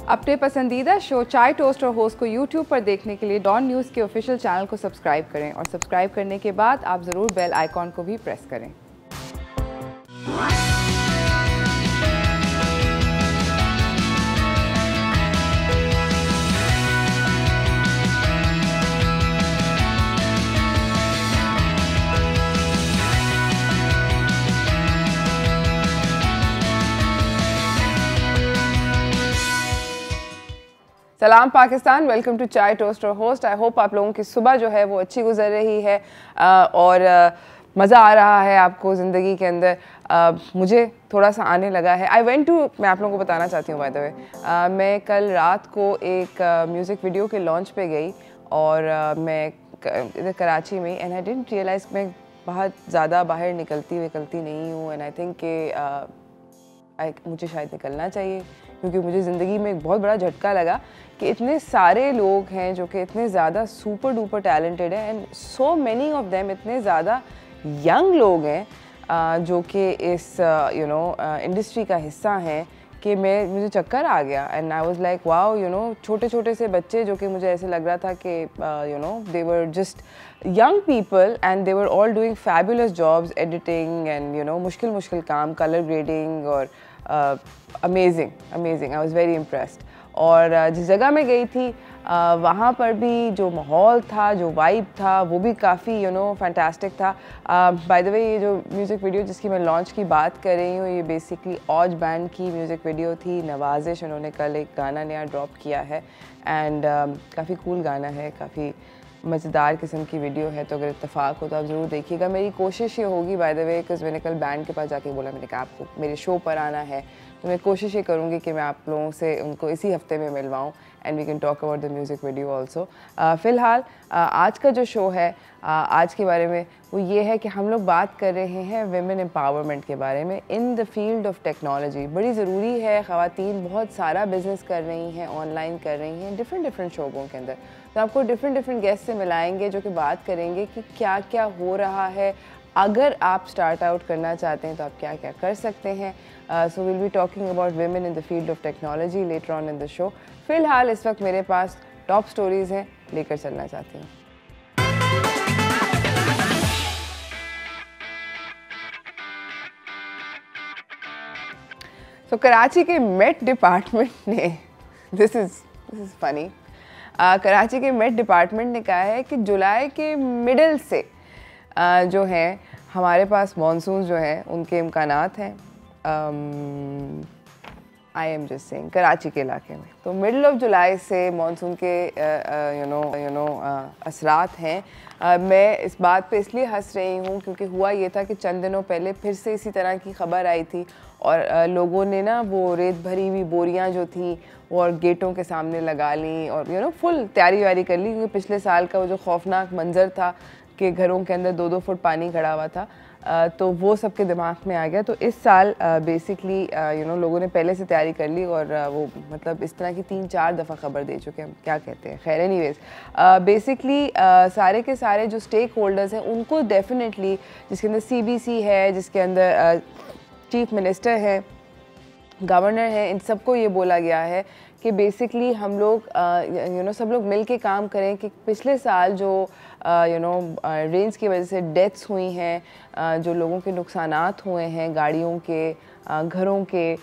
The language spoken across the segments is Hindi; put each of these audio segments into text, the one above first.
अपने पसंदीदा शो चाय टोस्ट और होस्ट को यूट्यूब पर देखने के लिए डॉन न्यूज़ के ऑफिशियल चैनल को सब्सक्राइब करें और सब्सक्राइब करने के बाद आप ज़रूर बेल आइकॉन को भी प्रेस करें। सलाम पाकिस्तान, वेलकम टू चाय टोस्ट और होस्ट। आई होप आप लोगों की सुबह जो है वो अच्छी गुजर रही है और मज़ा आ रहा है आपको ज़िंदगी के अंदर। मुझे थोड़ा सा आने लगा है। मैं आप लोगों को बताना चाहती हूँ बाय द वे, मैं कल रात को एक म्यूज़िक वीडियो के लॉन्च पे गई और मैं इधर कराची में, एंड आई डिडंट रियलाइज़ मैं बहुत ज़्यादा बाहर निकलती नहीं हूँ, एंड आई थिंक कि मुझे शायद निकलना चाहिए, क्योंकि मुझे ज़िंदगी में एक बहुत बड़ा झटका लगा कि इतने सारे लोग हैं जो कि इतने ज़्यादा सुपर डुपर टैलेंटेड हैं, and so many of them इतने ज़्यादा यंग लोग हैं जो कि इस इंडस्ट्री का हिस्सा हैं कि मुझे चक्कर आ गया। And I was like wow, छोटे छोटे से बच्चे जो कि मुझे ऐसे लग रहा था कि they were just young people and they were all doing fabulous jobs, editing and मुश्किल काम, color grading और amazing, I was very impressed। और जिस जगह मैं गई थी वहाँ पर भी जो माहौल था, जो वाइब था, वो भी काफ़ी फैंटास्टिक था। बाय द वे, ये जो म्यूज़िक वीडियो जिसकी मैं लॉन्च की बात कर रही हूँ, ये बेसिकली औज बैंड की म्यूज़िक वीडियो थी। नवाजिश उन्होंने कल एक गाना नया ड्रॉप किया है एंड काफ़ी कूल गाना है, काफ़ी मज़ेदार किस्म की वीडियो है। तो अगर इत्तेफाक हो तो आप ज़रूर देखिएगा। मेरी कोशिश ये होगी बाय द वे, बिकॉज़ मैंने कल बैंड के पास जाके बोला, मैंने कहा आपको मेरे शो पर आना है, तो मैं कोशिश ये करूँगी कि मैं आप लोगों से उनको इसी हफ्ते में मिलवाऊँ and we can talk about the music video also. फ़िलहाल आज का जो शो है, आज के बारे में वो ये है कि हम लोग बात कर रहे हैं विमेन एम्पावरमेंट के बारे में in the field of technology. बड़ी ज़रूरी है, ख़वातीन बहुत सारा बिज़नेस कर रही हैं, ऑनलाइन कर रही हैं, डिफरेंट शोबों के अंदर। तो आपको डिफरेंट गेस्ट से मिलाएंगे जो कि बात करेंगे कि क्या क्या हो रहा है। अगर आप स्टार्ट आउट करना चाहते हैं तो आप क्या क्या कर सकते हैं। So will be talking about women in the field of technology later on in the show. फ़िलहाल इस वक्त मेरे पास टॉप स्टोरीज़ हैं, लेकर चलना चाहती हूँ। तो कराची के मेट डिपार्टमेंट ने दिस इज़ फ़नी, कराची के मेट डिपार्टमेंट ने कहा है कि जुलाई के मिडल से जो है हमारे पास मानसून जो है उनके इम्कानात हैं। I am just saying Karachi के इलाके में तो मिडल ऑफ जुलाई से मानसून के असरात हैं। मैं इस बात पे इसलिए हंस रही हूँ क्योंकि हुआ ये था कि चंद दिनों पहले फिर से इसी तरह की खबर आई थी और लोगों ने ना वो रेत भरी हुई बोरियां जो थी वो और गेटों के सामने लगा ली और फुल तैयारी वारी कर ली, क्योंकि पिछले साल का वो जो खौफनाक मंजर था कि घरों के अंदर 2-2 फुट पानी खड़ा हुआ था, तो वो सबके दिमाग में आ गया। तो इस साल बेसिकली लोगों ने पहले से तैयारी कर ली और वो मतलब इस तरह की 3-4 दफ़ा खबर दे चुके हैं, क्या कहते हैं। खैर एनीवेज, बेसिकली सारे के सारे जो स्टेक होल्डर्स हैं उनको डेफिनेटली, जिसके अंदर CBC है, जिसके अंदर चीफ मिनिस्टर है, गवर्नर है, इन सबको ये बोला गया है कि बेसिकली हम लोग सब लोग मिल के काम करें कि पिछले साल जो रेंज की वजह से डेथ्स हुई हैं, जो लोगों के नुकसानात हुए हैं, गाड़ियों के, घरों के,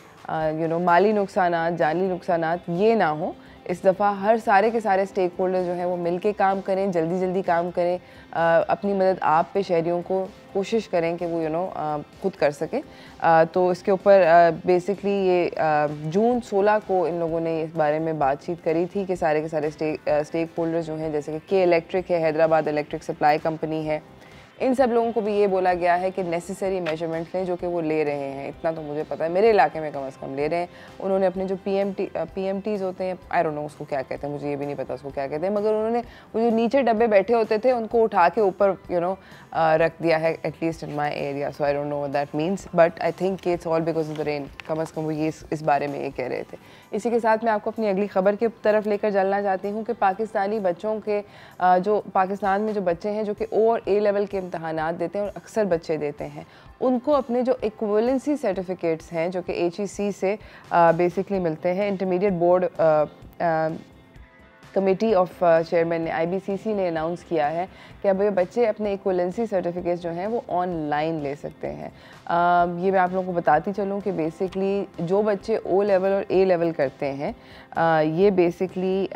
माली नुकसानात, जानी नुकसानात, ये ना हो। इस दफ़ा हर सारे के सारे स्टेक होल्डर जो हैं वो मिल के काम करें, जल्दी काम करें, अपनी मदद आप पे शहरियों को कोशिश करें कि वो खुद कर सकें। तो इसके ऊपर बेसिकली ये जून 16 को इन लोगों ने इस बारे में बातचीत करी थी कि सारे के सारे स्टेक होल्डर्स जो हैं, जैसे कि इलेक्ट्रिक है, हैदराबाद इलेक्ट्रिक सप्लाई कंपनी है, इन सब लोगों को भी ये बोला गया है कि नेसेसरी मेजरमेंट लें, जो कि वो ले रहे हैं। इतना तो मुझे पता है, मेरे इलाके में कम से कम ले रहे हैं। उन्होंने अपने जो PMTs होते हैं, आई डोंट नो उसको क्या कहते हैं, मुझे ये भी नहीं पता उसको क्या कहते हैं, मगर उन्होंने वो जो नीचे डब्बे बैठे होते थे उनको उठा के ऊपर रख दिया है, at least in my area. So I don't know what that means, but I think it's all because of the rain. कम से कम वो ये इस बारे में ये कह रहे थे। इसी के साथ मैं आपको अपनी अगली खबर की तरफ लेकर चलना चाहती हूँ कि पाकिस्तानी बच्चों के जो पाकिस्तान में जो बच्चे हैं जो कि O और A लेवल के इम्तहानात देते हैं और अक्सर बच्चे देते हैं, उनको अपने जो इक्विवेलेंसी सर्टिफिकेट्स हैं जो कि HEC से बेसिकली मिलते हैं, intermediate board committee of chairman ने IBCC ने अनाउंस किया है कि अब ये बच्चे अपने इक्विवेलेंसी सर्टिफिकेट्स जो हैं वो ऑनलाइन ले सकते हैं। ये मैं आप लोगों को बताती चलूँ कि बेसिकली जो बच्चे O लेवल और A लेवल करते हैं ये बेसिकली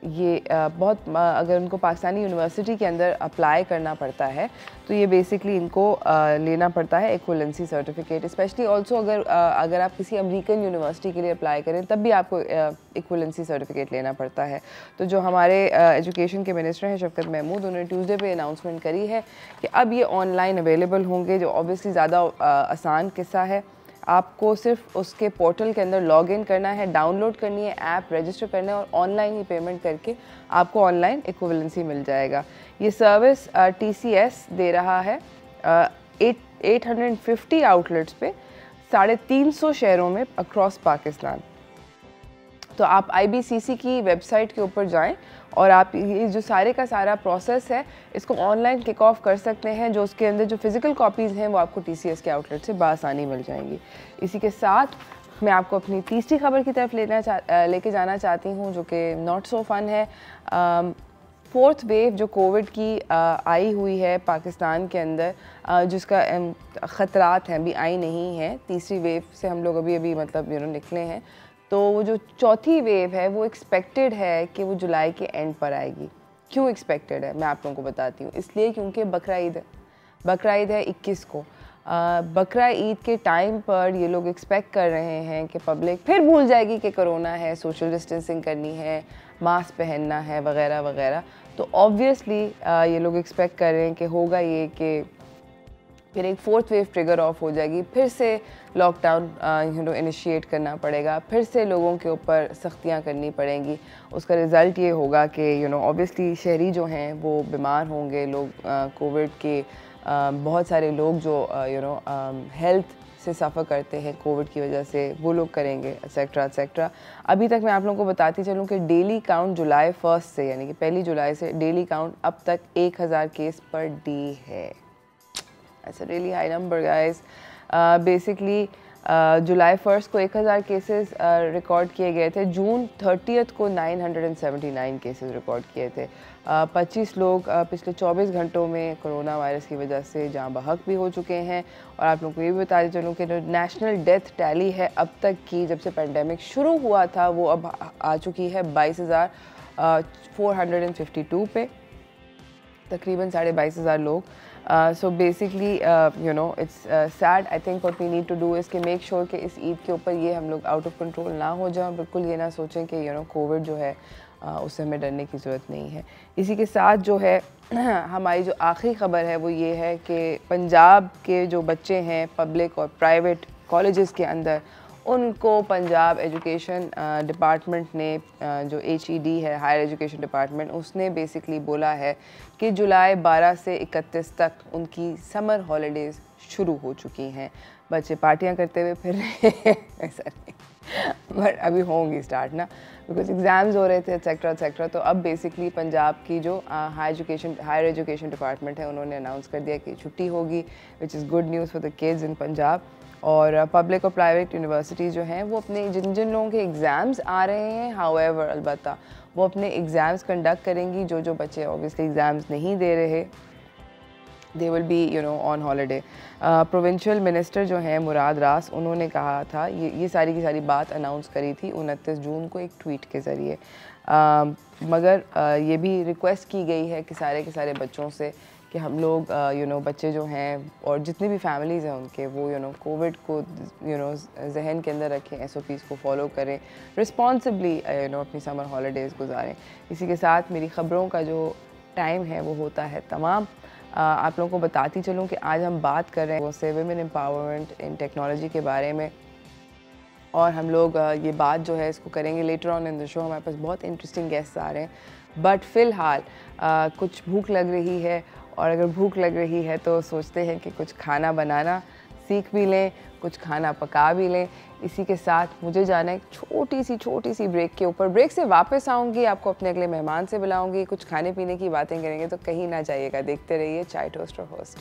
बहुत अगर उनको पाकिस्तानी यूनिवर्सिटी के अंदर अप्लाई करना पड़ता है तो ये बेसिकली इनको लेना पड़ता है इक्विवेलेंसी सर्टिफिकेट। स्पेशली ऑल्सो अगर आप किसी अमेरिकन यूनिवर्सिटी के लिए अप्लाई करें तब भी आपको इक्विवेलेंसी सर्टिफिकेट लेना पड़ता है। तो जो हमारे एजुकेशन के मिनिस्टर हैं शफकत महमूद, उन्होंने ट्यूसडे पे अनाउंसमेंट करी है कि अब ये ऑनलाइन अवेलेबल होंगे, जो ऑब्वियसली ज़्यादा आसान किस्सा है। आपको सिर्फ उसके पोर्टल के अंदर लॉग इन करना है, डाउनलोड करनी है ऐप, रजिस्टर करना है और ऑनलाइन ही पेमेंट करके आपको ऑनलाइन इक्विवेलेंसी मिल जाएगा। ये सर्विस TCS दे रहा है 850 आउटलेट्स पे 350 शहरों में अक्रॉस पाकिस्तान। तो आप IBCC की वेबसाइट के ऊपर जाएं और आप ये जो सारे का सारा प्रोसेस है इसको ऑनलाइन किक ऑफ कर सकते हैं। जो उसके अंदर जो फिज़िकल कॉपीज़ हैं वो आपको TCS के आउटलेट से बासानी मिल जाएंगी। इसी के साथ मैं आपको अपनी तीसरी खबर की तरफ लेके जाना चाहती हूँ जो कि नॉट सो फन है। फोर्थ वेव जो कोविड की आई हुई है पाकिस्तान के अंदर, जिसका ख़तरात हैं, अभी आई नहीं है। तीसरी वेव से हम लोग अभी मतलब निकले हैं। तो वो जो चौथी वेव है वो एक्सपेक्टेड है कि वो जुलाई के एंड पर आएगी। क्यों एक्सपेक्टेड है मैं आप लोगों को बताती हूँ। इसलिए क्योंकि बकरा ईद है 21 को। बकरा ईद के टाइम पर ये लोग एक्सपेक्ट कर रहे हैं कि पब्लिक फिर भूल जाएगी कि कोरोना है, सोशल डिस्टेंसिंग करनी है, मास्क पहनना है वगैरह वगैरह। तो ऑब्वियसली ये लोग एक्सपेक्ट कर रहे हैं कि होगा ये कि फिर एक फोर्थ वेव ट्रिगर ऑफ हो जाएगी, फिर से लॉकडाउन इनिशिएट करना पड़ेगा, फिर से लोगों के ऊपर सख्तियां करनी पड़ेंगी। उसका रिज़ल्ट ये होगा कि ऑब्वियसली शहरी जो हैं वो बीमार होंगे, लोग कोविड के बहुत सारे लोग जो हेल्थ से सफ़र करते हैं कोविड की वजह से वो लोग करेंगे एक्सेट्रा एक्सेट्रा। अभी तक मैं आप लोगों को बताती चलूँ कि डेली काउंट जुलाई 1 से यानी कि 1 जुलाई से डेली काउंट अब तक 1000 केस पर डे है। That's a really high number, guys. Basically, जुलाई 1 को 1000 केसेस रिकॉर्ड किए गए थे। जून 30 को 979 केसेस रिकॉर्ड किए थे। 25 लोग पिछले 24 घंटों में कोरोना वायरस की वजह से जाँ बहक भी हो चुके हैं। और आप लोगों को ये भी बताते चलूँ कि जो नेशनल डेथ टैली है अब तक की, जब से पेंडेमिक शुरू हुआ था, वो अब आ चुकी है 22,452 पे, तकरीबन 22,500 लोग। So basically it's sad. I think what we need to do is कि make sure कि इस ईद के ऊपर ये हम लोग आउट ऑफ कंट्रोल ना हो जाए। बिल्कुल ये ना सोचें कि कोविड जो है उससे हमें डरने की ज़रूरत नहीं है। इसी के साथ जो है हमारी जो आखिरी ख़बर है वो ये है कि पंजाब के जो बच्चे हैं पब्लिक और प्राइवेट कॉलेजेस के अंदर, उनको पंजाब एजुकेशन डिपार्टमेंट ने जो HED है, हायर एजुकेशन डिपार्टमेंट, उसने बेसिकली बोला है कि जुलाई 12 से 31 तक उनकी समर हॉलीडेज़ शुरू हो चुकी हैं। बच्चे पार्टियां करते हुए फिर रहे हैं ऐसा नहीं, बट अभी होंगी स्टार्ट ना, बिकॉज एग्ज़ाम्स हो रहे थे एक्सेट्रा एक्सेट्रा। तो अब बेसिकली पंजाब की जो हायर एजुकेशन डिपार्टमेंट है उन्होंने अनाउंस कर दिया कि छुट्टी होगी, which is good news for the kids in Punjab. और पब्लिक और प्राइवेट यूनिवर्सिटीज़ जो हैं वो अपने जिन लोगों के एग्ज़ाम्स आ रहे हैं, हाउएवर अलबत्ता वो अपने एग्ज़ाम्स कंडक्ट करेंगी। जो बच्चे ऑब्वियसली एग्ज़ाम्स नहीं दे रहे, they will be on holiday. Provincial minister जो हैं मुराद रास, उन्होंने कहा था, ये सारी की सारी बात अनाउंस करी थी 29 जून को एक ट्वीट के ज़रिए। मगर ये भी रिक्वेस्ट की गई है कि सारे के सारे बच्चों से कि हम लोग बच्चे जो हैं और जितनी भी फैमिलीज़ हैं उनके, वो कोविड को जहन के अंदर रखें, SOPs को फॉलो करें, रिस्पॉन्सिबली अपनी समर हॉलीडेज़ गुजारें। इसी के साथ मेरी ख़बरों का जो टाइम है वो होता है तमाम। आप लोगों को बताती चलूँ कि आज हम बात कर रहे हैं वो से वुमेन एम्पावरमेंट इन टेक्नोलॉजी के बारे में, और हम लोग ये बात जो है इसको करेंगे later on in the show. हमारे पास बहुत इंटरेस्टिंग गेस्ट आ रहे हैं, बट फ़िलहाल कुछ भूख लग रही है, और अगर भूख लग रही है तो सोचते हैं कि कुछ खाना बनाना सीख भी लें, कुछ खाना पका भी लें। इसी के साथ मुझे जाना है एक छोटी सी ब्रेक के ऊपर। ब्रेक से वापस आऊँगी, आपको अपने अगले मेहमान से बुलाऊँगी, कुछ खाने पीने की बातें करेंगे, तो कहीं ना जाइएगा, देखते रहिए चाय टोस्ट और होस्ट।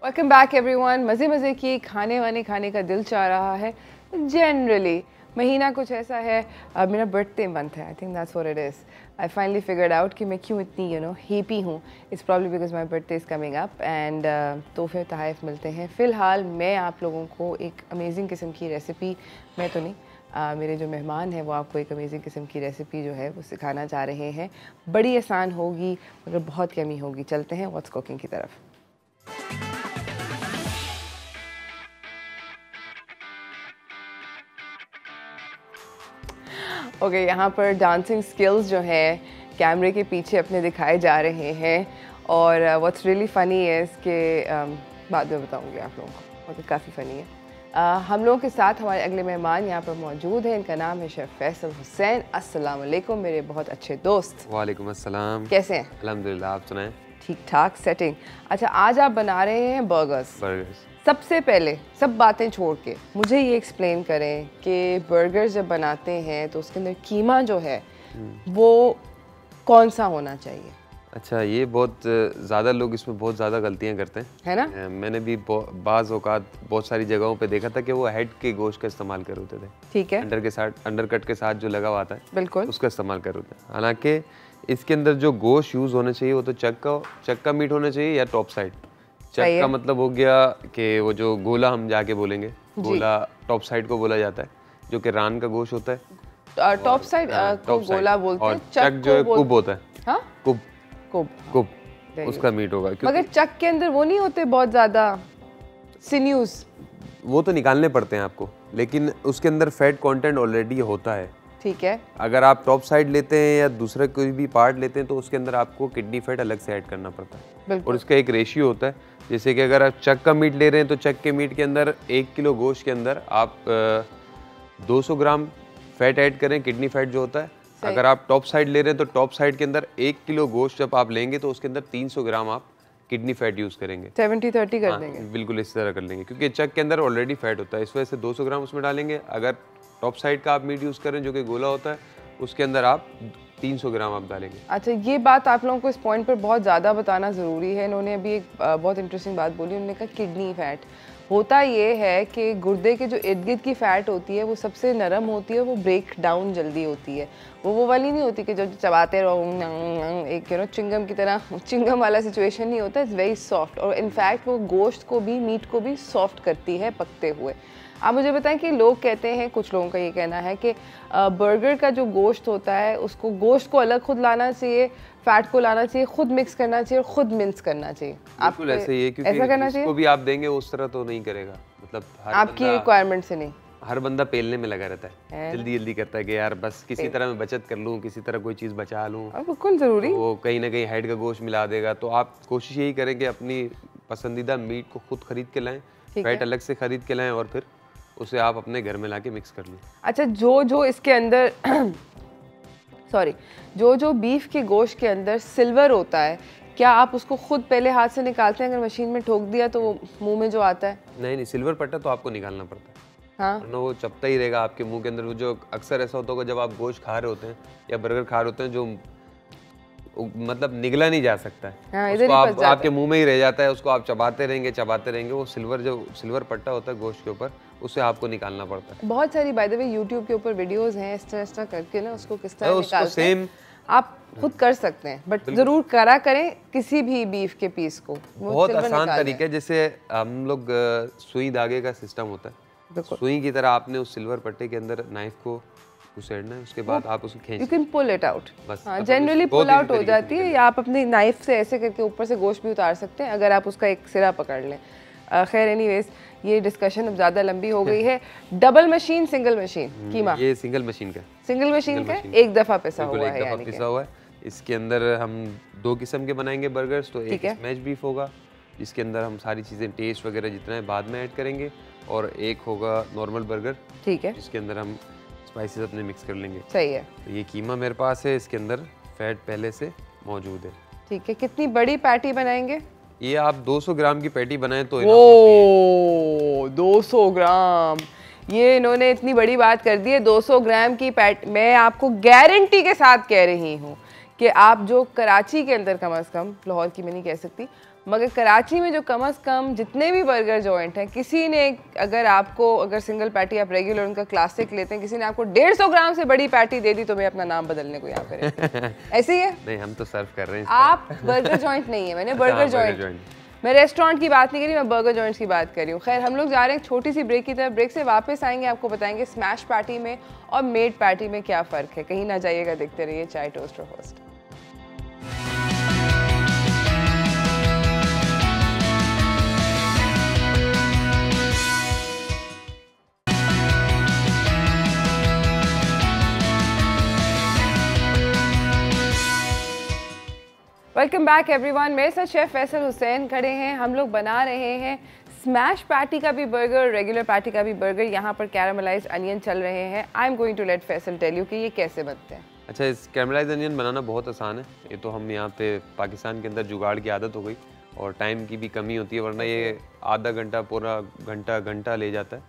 Welcome back everyone. मज़े की खाने का दिल चाह रहा है। जनरली महीना कुछ ऐसा है, मेरा बर्थडे मंथ है, I think that's what it is. I finally figured out कि मैं क्यों इतनी हैप्पी हूँ। It's probably because my birthday is coming up and तोहफे तोहफ़ मिलते हैं। फ़िलहाल मैं आप लोगों को एक अमेजिंग किस्म की रेसिपी, मैं तो नहीं, मेरे जो मेहमान हैं वो आपको एक अमेजिंग किस्म की रेसिपी जो है वो सिखाना चाह रहे हैं। बड़ी आसान होगी मगर बहुत यमी होगी। चलते हैं व्हाट्स कुकिंग की तरफ। ओके, यहाँ पर डांसिंग स्किल्स जो हैं कैमरे के पीछे अपने दिखाए जा रहे हैं। और व्हाट्स रियली फ़नी है कि बाद में बताऊँगी आप लोगों को, ओके, काफ़ी फ़नी है। हम लोगों के साथ हमारे अगले मेहमान यहाँ पर मौजूद हैं। इनका नाम है शेफ़ फैसल हुसैन। अस्सलाम वालेकुम मेरे बहुत अच्छे दोस्त। वालेकुम अस्सलाम। कैसे हैं? अल्हम्दुलिल्लाह, आप सुनाएं? ठीक ठाक, सेटिंग। अच्छा, आज आप बना रहे हैं बर्गर्स। सबसे पहले सब बातें छोड़ के मुझे ये एक्सप्लेन करें कि बर्गर्स जब बनाते हैं तो उसके अंदर कीमा जो है वो कौन सा होना चाहिए? अच्छा, ये बहुत ज़्यादा लोग इसमें बहुत ज़्यादा गलतियां करते हैं, है ना? मैंने भी बाज़ औक़ात बहुत सारी जगहों पे देखा था कि वो हेड के गोश्त का इस्तेमाल कर होते थे। ठीक है। अंडरकट के साथ जो लगा हुआ आता है, बिल्कुल, उसका इस्तेमाल कर होते हैं। हालांकि इसके अंदर जो गोश्त यूज़ होना चाहिए वो तो चक का मीट होना चाहिए या टॉप साइड। चक का मतलब हो गया कि वो जो गोला हम जाके बोलेंगे, गोला टॉप साइड को बोला जाता है, जो कि रान का गोश्त होता है। टॉप साइड को गोला बोलते हैं, चक जो है कुब होता है। हाँ? कुब उसका मीट होगा। मगर चक के अंदर वो नहीं होते बहुत ज्यादा सिन्यूज? वो तो निकालने पड़ते हैं आपको, लेकिन उसके अंदर फैट कंटेंट ऑलरेडी होता है। ठीक है। अगर आप टॉप साइड लेते हैं या दूसरा कोई भी पार्ट लेते हैं तो उसके अंदर आपको किडनी फैट अलग से ऐड करना पड़ता है, और इसका एक रेशियो होता है। जैसे कि अगर आप चक का मीट ले रहे हैं तो चक के मीट के अंदर 1 किलो गोश्त के अंदर आप 200 ग्राम फैट ऐड करें, किडनी फैट जो होता है। अगर आप टॉप साइड ले रहे हैं तो टॉप साइड के अंदर 1 किलो गोश्त जब आप लेंगे तो उसके अंदर 300 ग्राम आप किडनी फैट यूज़ करेंगे। 70-30 कर देंगे। बिल्कुल इस तरह कर लेंगे, क्योंकि चक के अंदर ऑलरेडी फैट होता है, इस वजह से 200 ग्राम उसमें डालेंगे। अगर टॉप साइड का आप मीट यूज़ करें जो कि गोला होता है, उसके अंदर आप 300 ग्राम आप डालेंगे। अच्छा, ये बात आप लोगों को इस पॉइंट पर बहुत ज़्यादा बताना ज़रूरी है। इन्होंने अभी एक बहुत इंटरेस्टिंग बात बोली, उन्होंने कहा किडनी फैट। होता ये है कि गुर्दे के जो इर्द गिर्द की फ़ैट होती है वो सबसे नरम होती है, वो ब्रेक डाउन जल्दी होती है। वो वाली नहीं होती कि जो चबाते रहो एक चिंगम की तरह, चिंगम वाला सिचुएशन नहीं होता। इट्स वेरी सॉफ्ट, और इनफैक्ट वो गोश्त को भी, मीट को भी सॉफ्ट करती है पकते हुए। आप मुझे बताएं कि लोग कहते हैं, कुछ लोगों का ये कहना है कि बर्गर का जो गोश्त होता है उसको, गोश्त को अलग खुद लाना चाहिए, फैट को लाना चाहिए, खुद मिक्स करना चाहिए और खुद मिन्स करना चाहिए। आपको ऐसे ही है, क्योंकि ऐसा करना चाहिए, जिसको भी आप देंगे उस तरह तो नहीं करेगा, मतलब आपकी रिक्वायरमेंट से नहीं। हर बंदा पेलने में लगा रहता है, जल्दी करता है कि यार बस किसी तरह मैं बचत कर लूँ, किसी तरह कोई चीज़ बचा लूँ। बिल्कुल ज़रूरी, तो वो कहीं ना कहीं हेड का गोश्त मिला देगा। तो आप कोशिश यही करें कि अपनी पसंदीदा मीट को खुद खरीद के लाएं, फैट अलग से खरीद के लाएं, और फिर उसे आप अपने घर में लाके मिक्स कर लें। अच्छा, जो इसके अंदर सॉरी, जो बीफ के गोश्त के अंदर सिल्वर होता है, क्या आप उसको खुद पहले हाथ से निकालते हैं? अगर मशीन में ठोक दिया तो वो मुंह में जो आता है? नहीं, सिल्वर पट्टा तो आपको निकालना पड़ता है। हाँ, वरना वो चपता ही रहेगा आपके मुंह के अंदर। वो जो अक्सर ऐसा होता होगा जब आप गोश्त खा रहे होते हैं या बर्गर खा रहे होते हैं, जो मतलब निगला नहीं जा सकता है। हाँ, उसको आपके मुंह में ही रह जाता है, उसको आप चबाते रहेंगे। वो सिल्वर पट्टा होता है गोश्त के ऊपर, उसे आपको निकालना पड़ता है। बहुत सारी बाय द वे यूट्यूब के ऊपर वीडियोस हैं इस तरह करके ना, उसको किस तरह निकालते हैं, सेम आप खुद कर सकते हैं, बट जरूर करा करें किसी भी बीफ के पीस को। बहुत आसान तरीका है, जैसे हम लोग सुई धागे का सिस्टम होता है, सुई की तरह आपने उस सिल्वर पट्टे के अंदर नाइफ को घुसेड़ना है, उसके बाद आप उसको खींच, you can pull it out. बस जनरली पुल आउट हो जाती है, या आप अपनी नाइफ से ऐसे करके ऊपर से गोश्त भी उतार सकते हैं अगर आप उसका एक सिरा पकड़ लें। खैर एनीवेज, ये डिस्कशन अब ज़्यादा लंबी हो गई है। डबल मशीन, सिंगल मशीन कीमा? ये सिंगल मशीन का एक दफ़ा पिसा हुआ है, यानी कि इसके अंदर हम 2 किस्म के बनाएंगे बर्गर्स। तो एक स्मैश बीफ होगा इसके अंदर हम सारी चीज़ें टेस्ट वगैरह जितना है बाद में ऐड करेंगे, और एक होगा नॉर्मल बर्गर, ठीक है, जिसके अंदर हम स्पाइसेस अपने मिक्स कर लेंगे। सही है। तो ये कीमा मेरे पास है, इसके अंदर फैट पहले से मौजूद है। ठीक है, कितनी बड़ी पैटी बनाएंगे? ये आप 200 ग्राम की पैटी बनाएं तो ओ 200 ग्राम, ये इन्होंने इतनी बड़ी बात कर दी है। 200 ग्राम की पैट, मैं आपको गारंटी के साथ कह रही हूँ कि आप जो कराची के अंदर कम से कम, लाहौर की मैं नहीं कह सकती, मगर कराची में जो कम से कम जितने भी बर्गर जॉइंट हैं, किसी ने अगर आपको, अगर सिंगल पैटी आप रेगुलर उनका क्लासिक लेते हैं, किसी ने आपको 150 ग्राम से बड़ी पैटी दे दी तो मैं अपना नाम बदलने को यहाँ पे ऐसे ही है। नहीं, हम तो सर्व कर रहे हैं। आप बर्गर जॉइंट नहीं है, मैंने बर्गर जॉइंट, मैं रेस्टोरेंट की बात नहीं करी, मैं बर्गर जॉइंट्स की बात कर रही हूँ। खैर, हम लोग जा रहे हैं छोटी सी ब्रेक की तरफ। ब्रेक से वापस आएंगे, आपको बताएंगे स्मैश पैटी में और मेड पैटी में क्या फ़र्क है। कहीं ना जाइएगा, देखते रहिए चाय toaster host. Welcome back everyone, मेरे साथ शेफ फैसल हुसैन खड़े हैं। हम लोग बना रहे हैं स्मैश पैटी का भी बर्गर, रेगुलर पैटी का भी बर्गर। यहाँ पर कैरामलाइज्ड अनियन चल रहे हैं। I am going to let Faisal tell you कि ये कैसे बनते हैं। अच्छा, इस कैरामलाइज्ड अनियन बनाना बहुत आसान है। ये तो हम यहाँ पे पाकिस्तान के अंदर जुगाड़ की आदत हो गई और टाइम की भी कमी होती है, वरना ये आधा घंटा पूरा घंटा ले जाता है।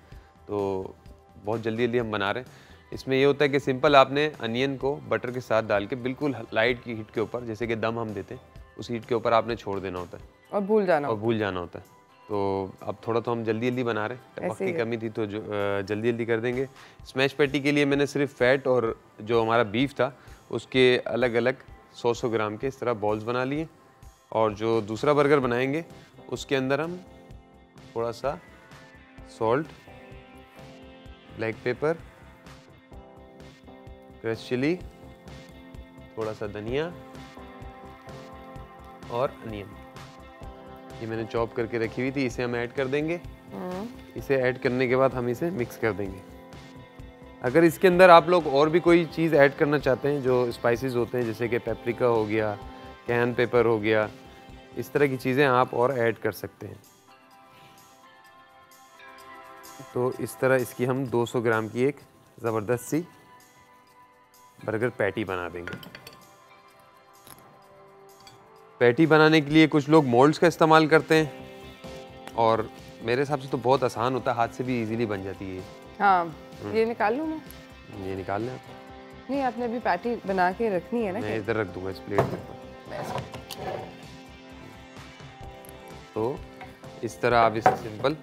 तो बहुत जल्दी जल्दी हम बना रहे हैं। इसमें ये होता है कि सिंपल आपने अनियन को बटर के साथ डाल के बिल्कुल लाइट की हीट के ऊपर, जैसे कि दम हम देते हैं, उस हीट के ऊपर आपने छोड़ देना होता है और भूल जाना होता है। तो अब थोड़ा तो हम जल्दी जल्दी बना रहे हैं, वक्त की कमी थी तो जल्दी जल्दी कर देंगे। स्मैश पैटी के लिए मैंने सिर्फ फैट और जो हमारा बीफ था उसके अलग अलग 100 ग्राम के इस तरह बॉल्स बना लिए, और जो दूसरा बर्गर बनाएंगे उसके अंदर हम थोड़ा सा salt, black pepper, crush chilli, थोड़ा सा धनिया और अनियन, ये मैंने चॉप करके रखी हुई थी, इसे हम ऐड कर देंगे। इसे ऐड करने के बाद हम इसे मिक्स कर देंगे। अगर इसके अंदर आप लोग और भी कोई चीज़ ऐड करना चाहते हैं, जो स्पाइसेस होते हैं, जैसे कि पेपरिका हो गया, कैन पेपर हो गया, इस तरह की चीज़ें आप और ऐड कर सकते हैं। तो इस तरह इसकी हम 200 ग्राम की एक ज़बरदस्त सी बर्गर पैटी बना देंगे। पैटी बनाने के लिए कुछ लोग मोल्ड्स का इस्तेमाल करते हैं, और मेरे हिसाब से तो बहुत आसान होता है, हाथ से भी इजीली बन जाती है। हाँ, ये निकाल लूँ मैं? ये निकाल लें। नहीं, आपने अभी पैटी बना के रखनी है ना? मैं इधर रख दूंगा इस प्लेट पर। तो इस तरह आप इसे सिंपल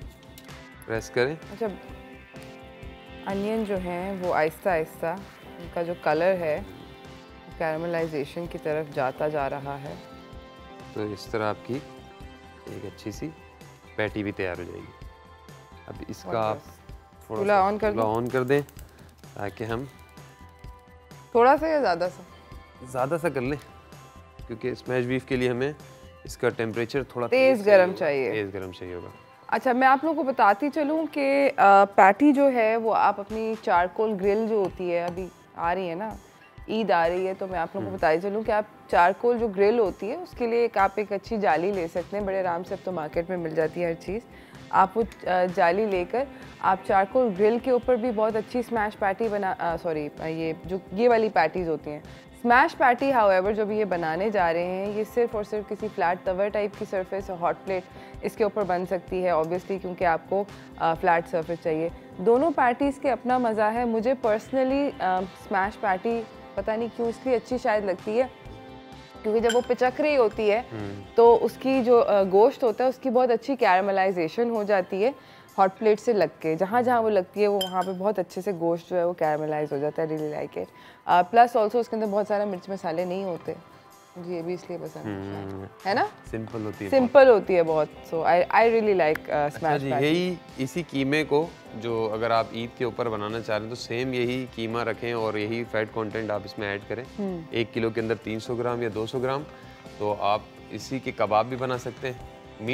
प्रेस करें। अच्छा, अनियन जो है वो आहिस्ता आहिस्ता उनका जो कलर है कैरामलाइजेशन की तरफ जाता जा रहा है। तो इस तरह आपकी एक अच्छी सी पैटी भी तैयार हो जाएगी। अब इसका आप चूल्हा ऑन कर दें ताकि हम थोड़ा सा या ज़्यादा सा कर लें, क्योंकि स्मैश बीफ के लिए हमें इसका टेम्परेचर थोड़ा तेज़ गर्म चाहिए होगा। अच्छा, मैं आप लोगों को बताती चलूँ कि पैटी जो है वो आप अपनी चारकोल ग्रिल जो होती है, अभी आ रही है ना, ईद आ रही है, तो मैं आप लोगों को बताती चलूँ कि आप चारकोल जो ग्रिल होती है उसके लिए आप एक अच्छी जाली ले सकते हैं। बड़े आराम से अब तो मार्केट में मिल जाती है हर चीज़। आप वो जाली लेकर आप चारकोल ग्रिल के ऊपर भी बहुत अच्छी स्मैश पैटी ये वाली पैटीज़ होती हैं। स्मैश पैटी हाउएवर जो भी ये बनाने जा रहे हैं, ये सिर्फ और सिर्फ किसी फ्लैट तवा टाइप की सरफेस और हॉट प्लेट इसके ऊपर बन सकती है, ऑब्वियसली, क्योंकि आपको फ्लैट सरफेस चाहिए। दोनों पैटीज़ के अपना मज़ा है। मुझे पर्सनली स्मैश पैटी पता नहीं क्यों इसलिए अच्छी शायद लगती है, क्योंकि जब वो पिचक रही होती है तो उसकी जो गोश्त होता है उसकी बहुत अच्छी कैरामलाइजेशन हो जाती है हॉट प्लेट से लग के। जहाँ जहाँ वो लगती है वो वहाँ पे बहुत अच्छे से गोश्त जो है वो कैरामलाइज हो जाता है। Really like it. Plus also उसके अंदर बहुत सारे मिर्च मसाले नहीं होते, मुझे ये भी इसलिए पसंद है ना, सिंपल होती है बहुत। So I really like smash patty. यही इसी कीमे को जो अगर आप ईद के ऊपर बनाना चाह रहे हैं तो सेम यही कीमा रखें और यही फैट कंटेंट आप इसमें ऐड करें। 1 किलो के अंदर 300 ग्राम या 200 ग्राम, तो आप इसी के कबाब भी बना सकते हैं।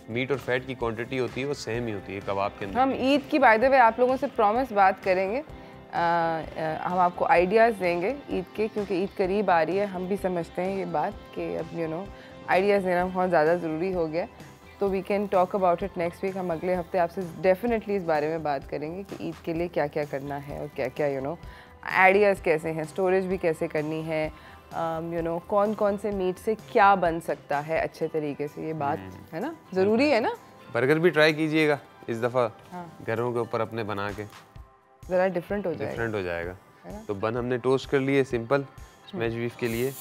मीट और फैट की क्वांटिटी होती है वो सेम ही होती है कबाब के अंदर। हम ईद की बाय द वे आप लोगों से प्रॉमिस बात करेंगे, हम आपको आइडियाज़ देंगे ईद के, क्योंकि ईद करीब आ रही है। हम भी समझते हैं ये बात कि अब आइडियाज़ देना बहुत ज़्यादा ज़रूरी हो गया, तो we can talk about it next week. हम अगले हफ्ते आपसे डेफिनेटली इस बारे में बात करेंगे कि ईद के लिए क्या क्या करना है और क्या क्या आइडियाज़ कैसे हैं, स्टोरेज भी कैसे करनी है, कौन कौन से मीट से क्या बन सकता है अच्छे तरीके से, ये बात है ना, ज़रूरी है ना। बर्गर भी ट्राई कीजिएगा इस दफ़ा, घरों के ऊपर अपने बना के, ज़रा डिफरेंट हो जाएगा। तो बन हमने टोस्ट कर लिए सिंपल स्मैश बीफ के लिए।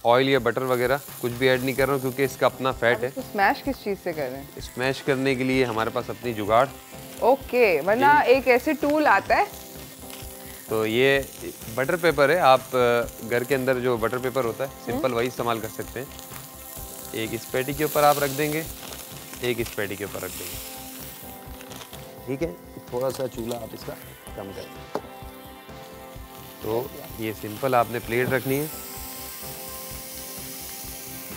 ऑयल या बटर वगैरह कुछ भी ऐड नहीं कर रहा हूँ क्योंकि इसका अपना फैट है। तो स्मैश किस चीज़ से कर रहे हैं? स्मैश करने के लिए हमारे पास अपनी जुगाड़। ओके, वरना एक ऐसे टूल आता है। तो ये बटर पेपर है, आप घर के अंदर जो बटर पेपर होता है सिंपल वही इस्तेमाल कर सकते हैं। एक इस पैटी के ऊपर आप रख देंगे, एक इस पैटी के ऊपर रख देंगे, ठीक है। थोड़ा सा चूल्हा आप इसका कम करें। तो ये सिंपल आपने प्लेट रखनी है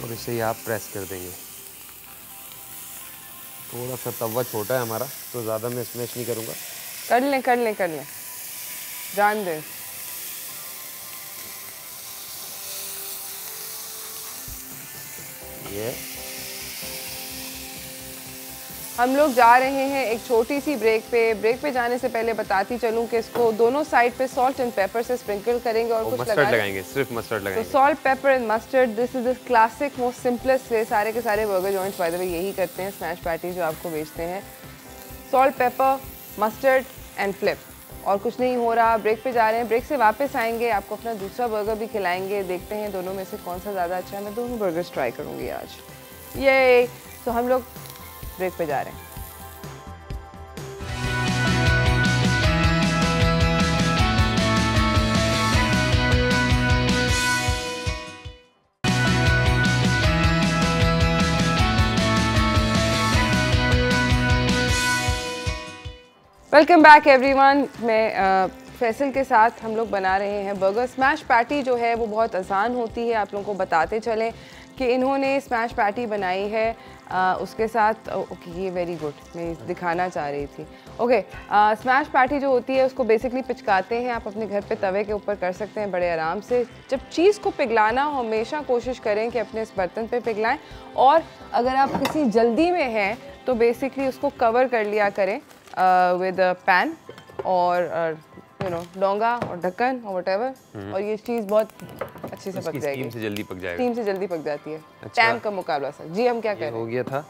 और इसे ही आप प्रेस कर देंगे। थोड़ा सा तवा छोटा है हमारा तो ज़्यादा मैं स्मैश नहीं करूँगा। कर लें जान दे। ये हम लोग जा रहे हैं एक छोटी सी ब्रेक पे जाने से पहले बताती चलूं कि इसको दोनों साइड पे सॉल्ट एंड पेपर से स्प्रिंकल करेंगे और कुछ लगाएंगे, सिर्फ मस्टर्ड लगाएंगे। तो salt pepper and mustard, this is the classic most simplest way. सारे के सारे burger joints by the way यही करते हैं, स्मैश पैटी जो आपको बेचते हैं। Salt pepper mustard and flip, और कुछ नहीं हो रहा। ब्रेक पे जा रहे हैं, ब्रेक से वापस आएंगे, आपको अपना दूसरा बर्गर भी खिलाएंगे। देखते हैं दोनों में से कौन सा ज़्यादा अच्छा है। मैं दोनों बर्गर्स ट्राई करूँगी आज, ये। तो हम लोग ब्रेक पे जा रहे हैं। Welcome back everyone. मैं फैसल के साथ हम लोग बना रहे हैं बर्गर। स्मैश पैटी जो है वो बहुत आसान होती है। आप लोगों को बताते चलें कि इन्होंने स्मैश पैटी बनाई है उसके साथ। ओके, ये वेरी गुड, मैं दिखाना चाह रही थी। ओके, स्मैश पैटी जो होती है उसको बेसिकली पिचकाते हैं। आप अपने घर पे तवे के ऊपर कर सकते हैं बड़े आराम से। जब चीज़ को पिघलाना हो हमेशा कोशिश करें कि अपने इस बर्तन पे पिघलाएं, और अगर आप किसी जल्दी में हैं तो बेसिकली उसको कवर कर लिया करें with a pan और डोंगा और ढक्कन और whatever, और ये चीज़ बहुत अच्छे से पक जाएगी। स्टीम से जल्दी पक जाएगा। स्टीम से जल्दी पक जाती है। अच्छा। टाइम का मुकाबला सर जी। हम क्या कर रहे हैं? हो गया था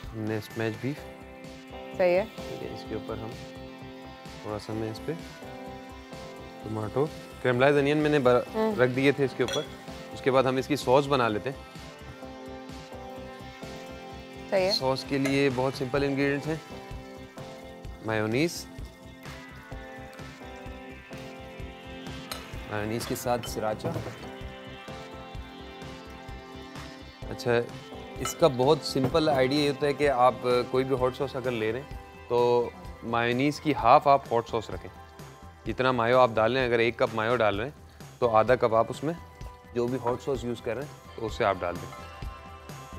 हमने स्मैश बीफ, सही है। इसके ऊपर हम थोड़ा सा मैं इस पे टमाटो कैरमलाइज अनियन मैंने रख दिए थे इसके ऊपर। उसके बाद हम इसकी सॉस बना लेते हैं। सही है। सॉस के लिए बहुत सिंपल इंग्रेडिएंट्स हैं। मायोनीज के साथ सिराचा। अच्छा, इसका बहुत सिंपल आइडिया ये होता है कि आप कोई भी हॉट सॉस अगर ले रहे हैं तो मायोनीज़ की हाफ आप हॉट सॉस रखें। जितना मायो आप डाल रहे हैं, अगर 1 कप मायो डाल रहे हैं तो आधा कप आप उसमें जो भी हॉट सॉस यूज़ कर रहे हैं तो उसे आप डाल दें।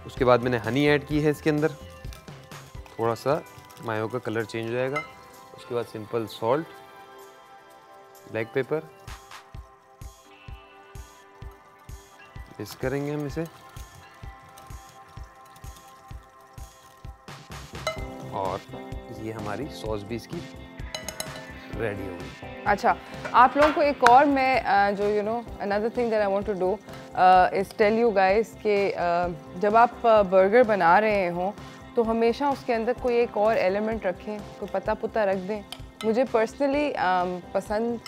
उसके बाद मैंने हनी ऐड की है इसके अंदर, थोड़ा सा मायो का कलर चेंज हो जाएगा। उसके बाद simple salt, black paper, mix करेंगे हम इसे, और ये हमारी सॉस भी इसकी रेडी हो गई। अच्छा, आप लोगों को एक और मैं जो another thing that I want to do is tell you guys कि जब आप बर्गर बना रहे हो तो हमेशा उसके अंदर कोई एक और एलिमेंट रखें, कोई पत्ता पुत्ता रख दें। मुझे पर्सनली पसंद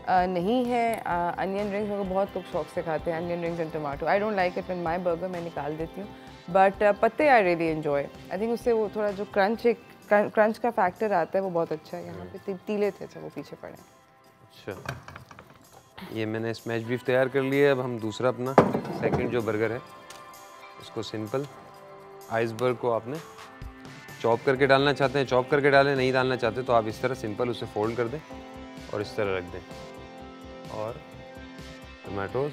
नहीं है अनियन रिंग्स। मेरे को बहुत लोग शौक से खाते हैं onion rings and tomato. I don't like it in my burger, मैं निकाल देती हूँ। बट पत्ते I really enjoy. I think उससे वो थोड़ा जो क्रंच का फैक्टर आता है वो बहुत अच्छा है। यहाँ पे तीले थे तो वो पीछे पड़े। अच्छा, ये मैंने स्मैश बीफ तैयार कर लिया है। अब हम दूसरा अपना सेकंड जो बर्गर है उसको सिंपल आइसबर्ग को आपने चॉप करके डालना चाहते हैं चॉप करके डालें, नहीं डालना चाहते तो आप इस तरह सिंपल उसे फोल्ड कर दें और इस तरह रख दें। और टमाटोज,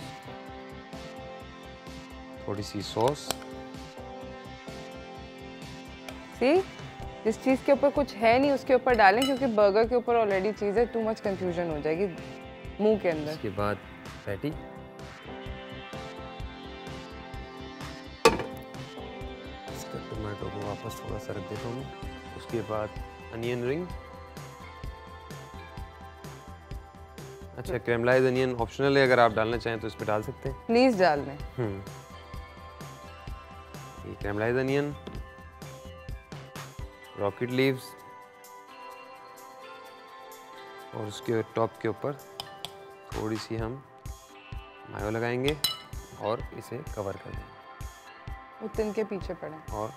थोड़ी सी सॉस। सी, जिस चीज़ के ऊपर कुछ है नहीं उसके ऊपर डालें, क्योंकि बर्गर के ऊपर ऑलरेडी चीज़ है, टू मच कंफ्यूजन हो जाएगी मुंह के अंदर। इसके बाद पैटी, वापस थोड़ा सा रख देता हूँ। उसके बाद अनियन रिंग। अच्छा, कैरमलाइज अनियन ऑप्शनल है, अगर आप डालना चाहें तो इस पे डाल सकते हैं। प्लीज डाल दें। ये कैरमलाइज अनियन, रॉकेट लीव्स, और उसके टॉप के ऊपर थोड़ी सी हम मायो लगाएंगे और इसे कवर कर देंगे। वो तिनके पीछे पड़े। और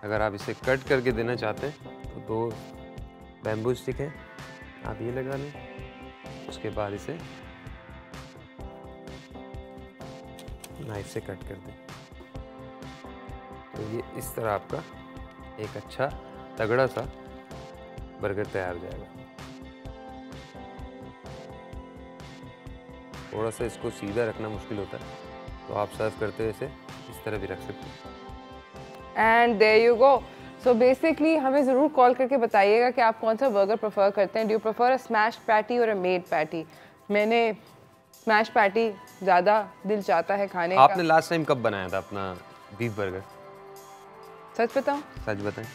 अगर आप इसे कट करके देना चाहते हैं तो 2 बैम्बू स्टिक है, आप ये लगा लें। उसके बाद इसे नाइफ से कट कर दें। तो ये इस तरह आपका एक अच्छा तगड़ा सा बर्गर तैयार हो जाएगा। थोड़ा सा इसको सीधा रखना मुश्किल होता है, तो आप सर्व करते हुए इसे इस तरह भी रख सकते हैं। And there you go. So basically हमें ज़रूर कॉल करके बताइएगा कि आप कौन सा बर्गर प्रेफर करते हैं। Do you prefer a smash patty और अ मेड पैटी? मैंने स्मैश पैटी ज़्यादा दिल चाहता है खाने का। आपने लास्ट टाइम कब बनाया था अपना बीफ बर्गर? सच बताऊं? सच बताएं।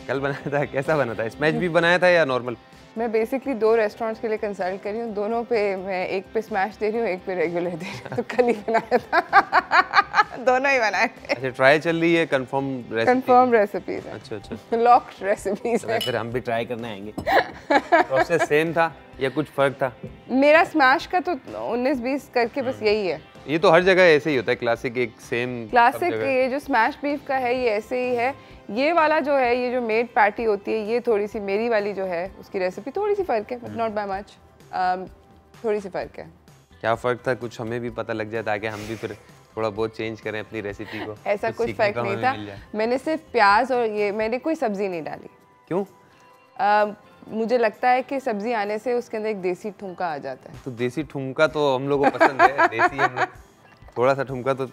कल बनाया था। कैसा बना था? स्मैश बीफ बनाया था या नॉर्मल? मैं बेसिकली 2 रेस्टोरेंट्स के लिए कंसल्ट कर रही हूँ, दोनों पे मैं एक पे स्मैश दे रही हूँ, एक पे रेगुलर दे रही हूँ। तो कल ही बनाया था। दोनों ही बनाए थे। अच्छा, ट्राई चल रही है, कंफर्म रेसिपीज है। अच्छा लॉक्ड रेसिपीज है। फिर हम भी ट्राई करने आएंगे। प्रोसेस सेम था या कुछ फर्क था? मेरा स्मैश का तो 19-20 करके बस यही है। ये तो हर जगह ऐसे ही होता है, क्लासिक एक सेम क्लासिक। ये जो स्मैश बीफ का है ये ऐसे ही है। ये वाला जो है, ये जो मेड पैटी होती है, ये थोड़ी सी मेरी वाली जो है उसकी रेसिपी थोड़ी सी फ़र्क है, बट नॉट बाय मच। थोड़ी सी फ़र्क है। क्या फ़र्क था? कुछ हमें भी पता लग जाए ताकि हम भी फिर थोड़ा बहुत चेंज करें अपनी रेसिपी को। ऐसा कुछ फ़र्क नहीं था। मैंने सिर्फ प्याज और ये, मैंने कोई सब्ज़ी नहीं डाली। क्यों? मुझे लगता है कि सब्जी आने से उसके अंदर एक देसी ठुमका आ जाता है। तो देसी ठुमका तो हम लोगों को पसंद है। देसी हम लोग थोड़ा सा ठुमका तो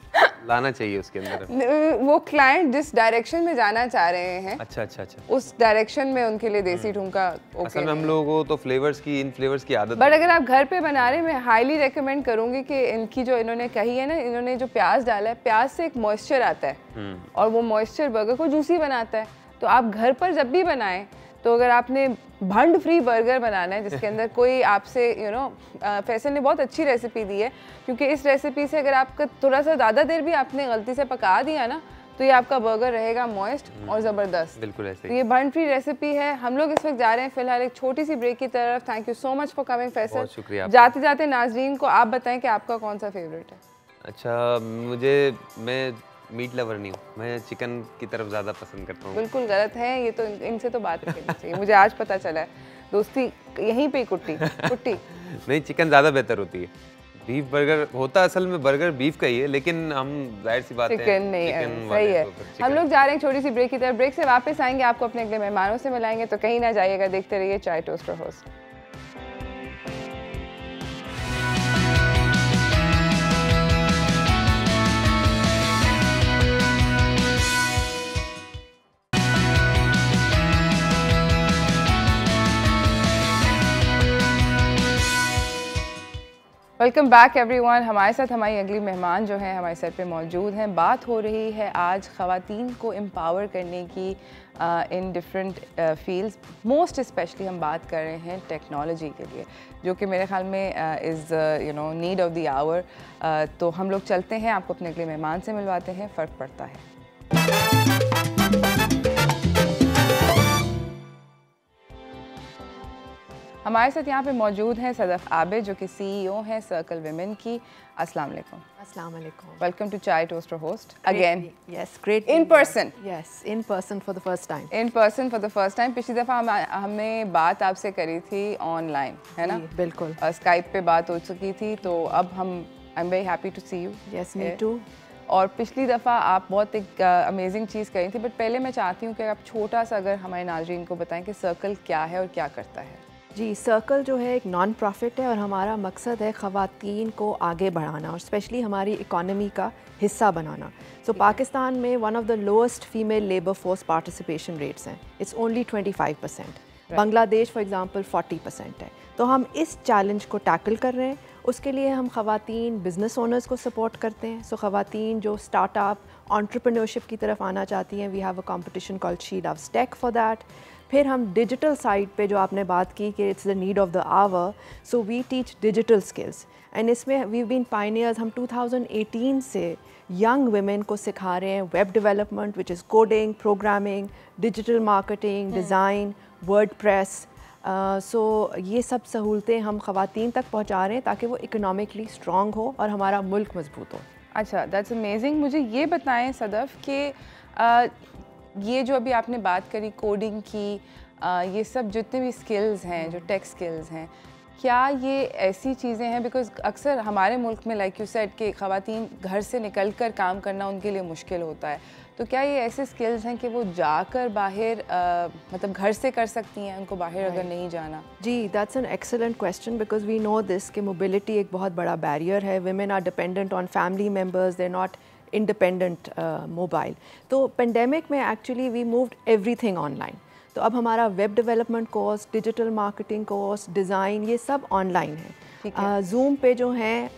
लाना चाहिए उसके अंदर। वो क्लाइंट जिस डायरेक्शन में जाना चाह रहे हैं, अच्छा, उस डायरेक्शन में उनके लिए देसी ठुमका ओके। असल में हम लोगों को तो इन फ्लेवर्स की आदत। बट अगर आप घर पे बना रहे हैं, मैं हाईली रेकमेंड करूंगी कि इनकी जो इन्होंने कही है ना, इन्होंने जो प्याज डाला है, प्याज से एक मॉइस्चर आता है और वो मॉइस्चर बर्गर को जूसी बनाता है। तो आप घर पर जब भी बनाएं, तो अगर आपने भंड फ्री बर्गर बनाना है जिसके अंदर कोई आपसे फैसल ने बहुत अच्छी रेसिपी दी है, क्योंकि इस रेसिपी से अगर आपका थोड़ा सा ज़्यादा देर भी आपने गलती से पका दिया ना, तो ये आपका बर्गर रहेगा मॉइस्ट और ज़बरदस्त। बिल्कुल ऐसे। तो ये भंड फ्री रेसिपी है। हम लोग इस वक्त जा रहे हैं फिलहाल एक छोटी सी ब्रेक की तरफ। Thank you so much for coming Faisal. बहुत शुक्रिया। जाते जाते नाजरीन को आप बताएं कि आपका कौन सा फेवरेट है? अच्छा, मैं मीट लवर नहीं हूँ, मैं चिकन की तरफ ज़्यादा पसंद करता हूँ। बिल्कुल गलत है ये तो, इनसे तो बात करनी चाहिए। मुझे आज पता चला है, दोस्ती यहीं पे कुट्टी नहीं, चिकन ज़्यादा बेहतर होती है। बीफ बर्गर होता असल में बर्गर बीफ का ही है, लेकिन हम जाहिर सी बात है चिकन नहीं है। सही है। हम लोग जा रहे हैं छोटी सी ब्रेक की तरफ। ब्रेक से वापस आएंगे, आपको अपने अगले मेहमानों से मिलाएंगे, तो कहीं ना जाइएगा, देखते रहिए चाय toaster host. Welcome back everyone. हमारे साथ हमारी अगली मेहमान जो हैं हमारे सेट पे मौजूद हैं। बात हो रही है आज ख़वातीन को एम्पावर करने की in different fields. Most specially हम बात कर रहे हैं टेक्नोलॉजी के लिए, जो कि मेरे ख्याल में is need of the hour. तो हम लोग चलते हैं, आपको अपने अगले मेहमान से मिलवाते हैं, फ़र्क पड़ता है। हमारे साथ यहाँ पे मौजूद हैं सदफ आबिद, जो कि CEO हैं सर्कल विमेन की। अस्सलाम वालेकुम। अस्सलाम वालेकुम। वेलकम टू चाय toaster host again. Yes, great. In person. Yes, in person for the first time. In person for the first time. पिछली दफ़ा हमने बात आपसे करी थी ऑनलाइन, है ना? बिल्कुल। स्काइप पे बात हो चुकी थी, तो अब I am very happy to see you. Yes, me too. और पिछली दफ़ा आप बहुत एक अमेजिंग चीज़ करी थी, बट पहले मैं चाहती हूँ कि आप छोटा सा अगर हमारे नाज़रीन को बताएं कि सर्कल क्या है और क्या करता है। जी, सर्कल जो है एक नॉन प्रॉफिट है और हमारा मकसद है ख़वातीन को आगे बढ़ाना और स्पेशली हमारी इकॉनमी का हिस्सा बनाना। सो पाकिस्तान में one of the lowest female labour force participation rates हैं, it's only 25%। Bangladesh for example 40% है। तो हम इस चैलेंज को टैकल कर रहे हैं। उसके लिए हम ख़वातीन बिज़नेस ओनर्स को सपोर्ट करते हैं। सो ख़वातीन जो स्टार्टअप एंटरप्रेन्योरशिप की तरफ आना चाहती हैं, we have a competition called She Loves Tech for that. फिर हम डिजिटल साइड पे जो आपने बात की कि it's the need of the hour, so we teach digital skills and इसमें वी बीन पायनियर्स। हम 2018 से यंग वुमेन को सिखा रहे हैं web development which is coding, programming, digital marketing, design, WordPress. So ये सब सहूलतें हम ख़वातीन तक पहुँचा रहे हैं ताकि वो इकोनॉमिकली स्ट्रॉन्ग हो और हमारा मुल्क मजबूत हो। अच्छा, दैट्स अमेजिंग। मुझे ये बताएं सदफ़ कि ये जो अभी आपने बात करी कोडिंग की, ये सब जितने भी स्किल्स हैं, जो टेक स्किल्स हैं, क्या ये ऐसी चीज़ें हैं, बिकॉज़ अक्सर हमारे मुल्क में लाइक यू सेड कि ख़वातीन घर से निकल कर काम करना उनके लिए मुश्किल होता है, तो क्या ये ऐसे स्किल्स हैं कि वो जाकर बाहर मतलब घर से कर सकती हैं, उनको बाहर अगर नहीं जाना? जी, that's an excellent question because we know this कि मोबिलिटी एक बहुत बड़ा बैरियर है। women are dependent on family members, they not independent mobile. तो पेंडेमिक में actually we moved everything online. तो अब हमारा web development course, digital marketing course, design, ये सब ऑनलाइन है। जूम पे जो हैं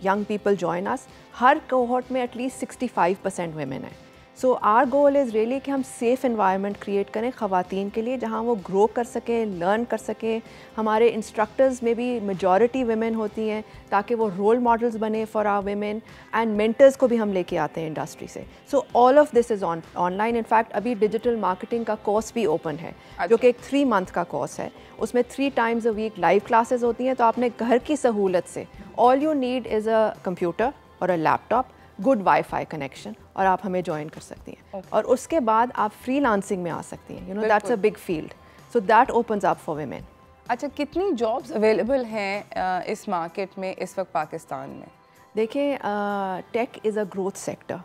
यंग पीपल जॉइन अस, हर कोहॉर्ट में एटलीस्ट 65% वेमेन है। So our goal is really कि हम सेफ़ एनवायरनमेंट क्रिएट करें ख़वातीन के लिए जहाँ वो ग्रो कर सकें, लर्न कर सकें। हमारे इंस्ट्रक्टर्स में भी मेजॉरिटी वेमेन होती हैं ताकि वो रोल मॉडल्स बने for our women, and mentors को भी हम लेके आते हैं इंडस्ट्री से। So all of this is online. In fact अभी डिजिटल मार्केटिंग का कोर्स भी ओपन है जो कि एक 3 मंथ का कोर्स है। उसमें 3 times a week live classes होती हैं। तो आपने घर की सहूलत से, all you need is a computer और a laptop, good wifi connection, और आप हमें ज्वाइन कर सकती हैं। और उसके बाद आप फ्रीलांसिंग में आ सकती हैं। You know that's a big field, so that opens up for women. अच्छा, कितनी जॉब्स अवेलेबल हैं इस मार्केट में इस वक्त पाकिस्तान में? देखें, tech is a growth sector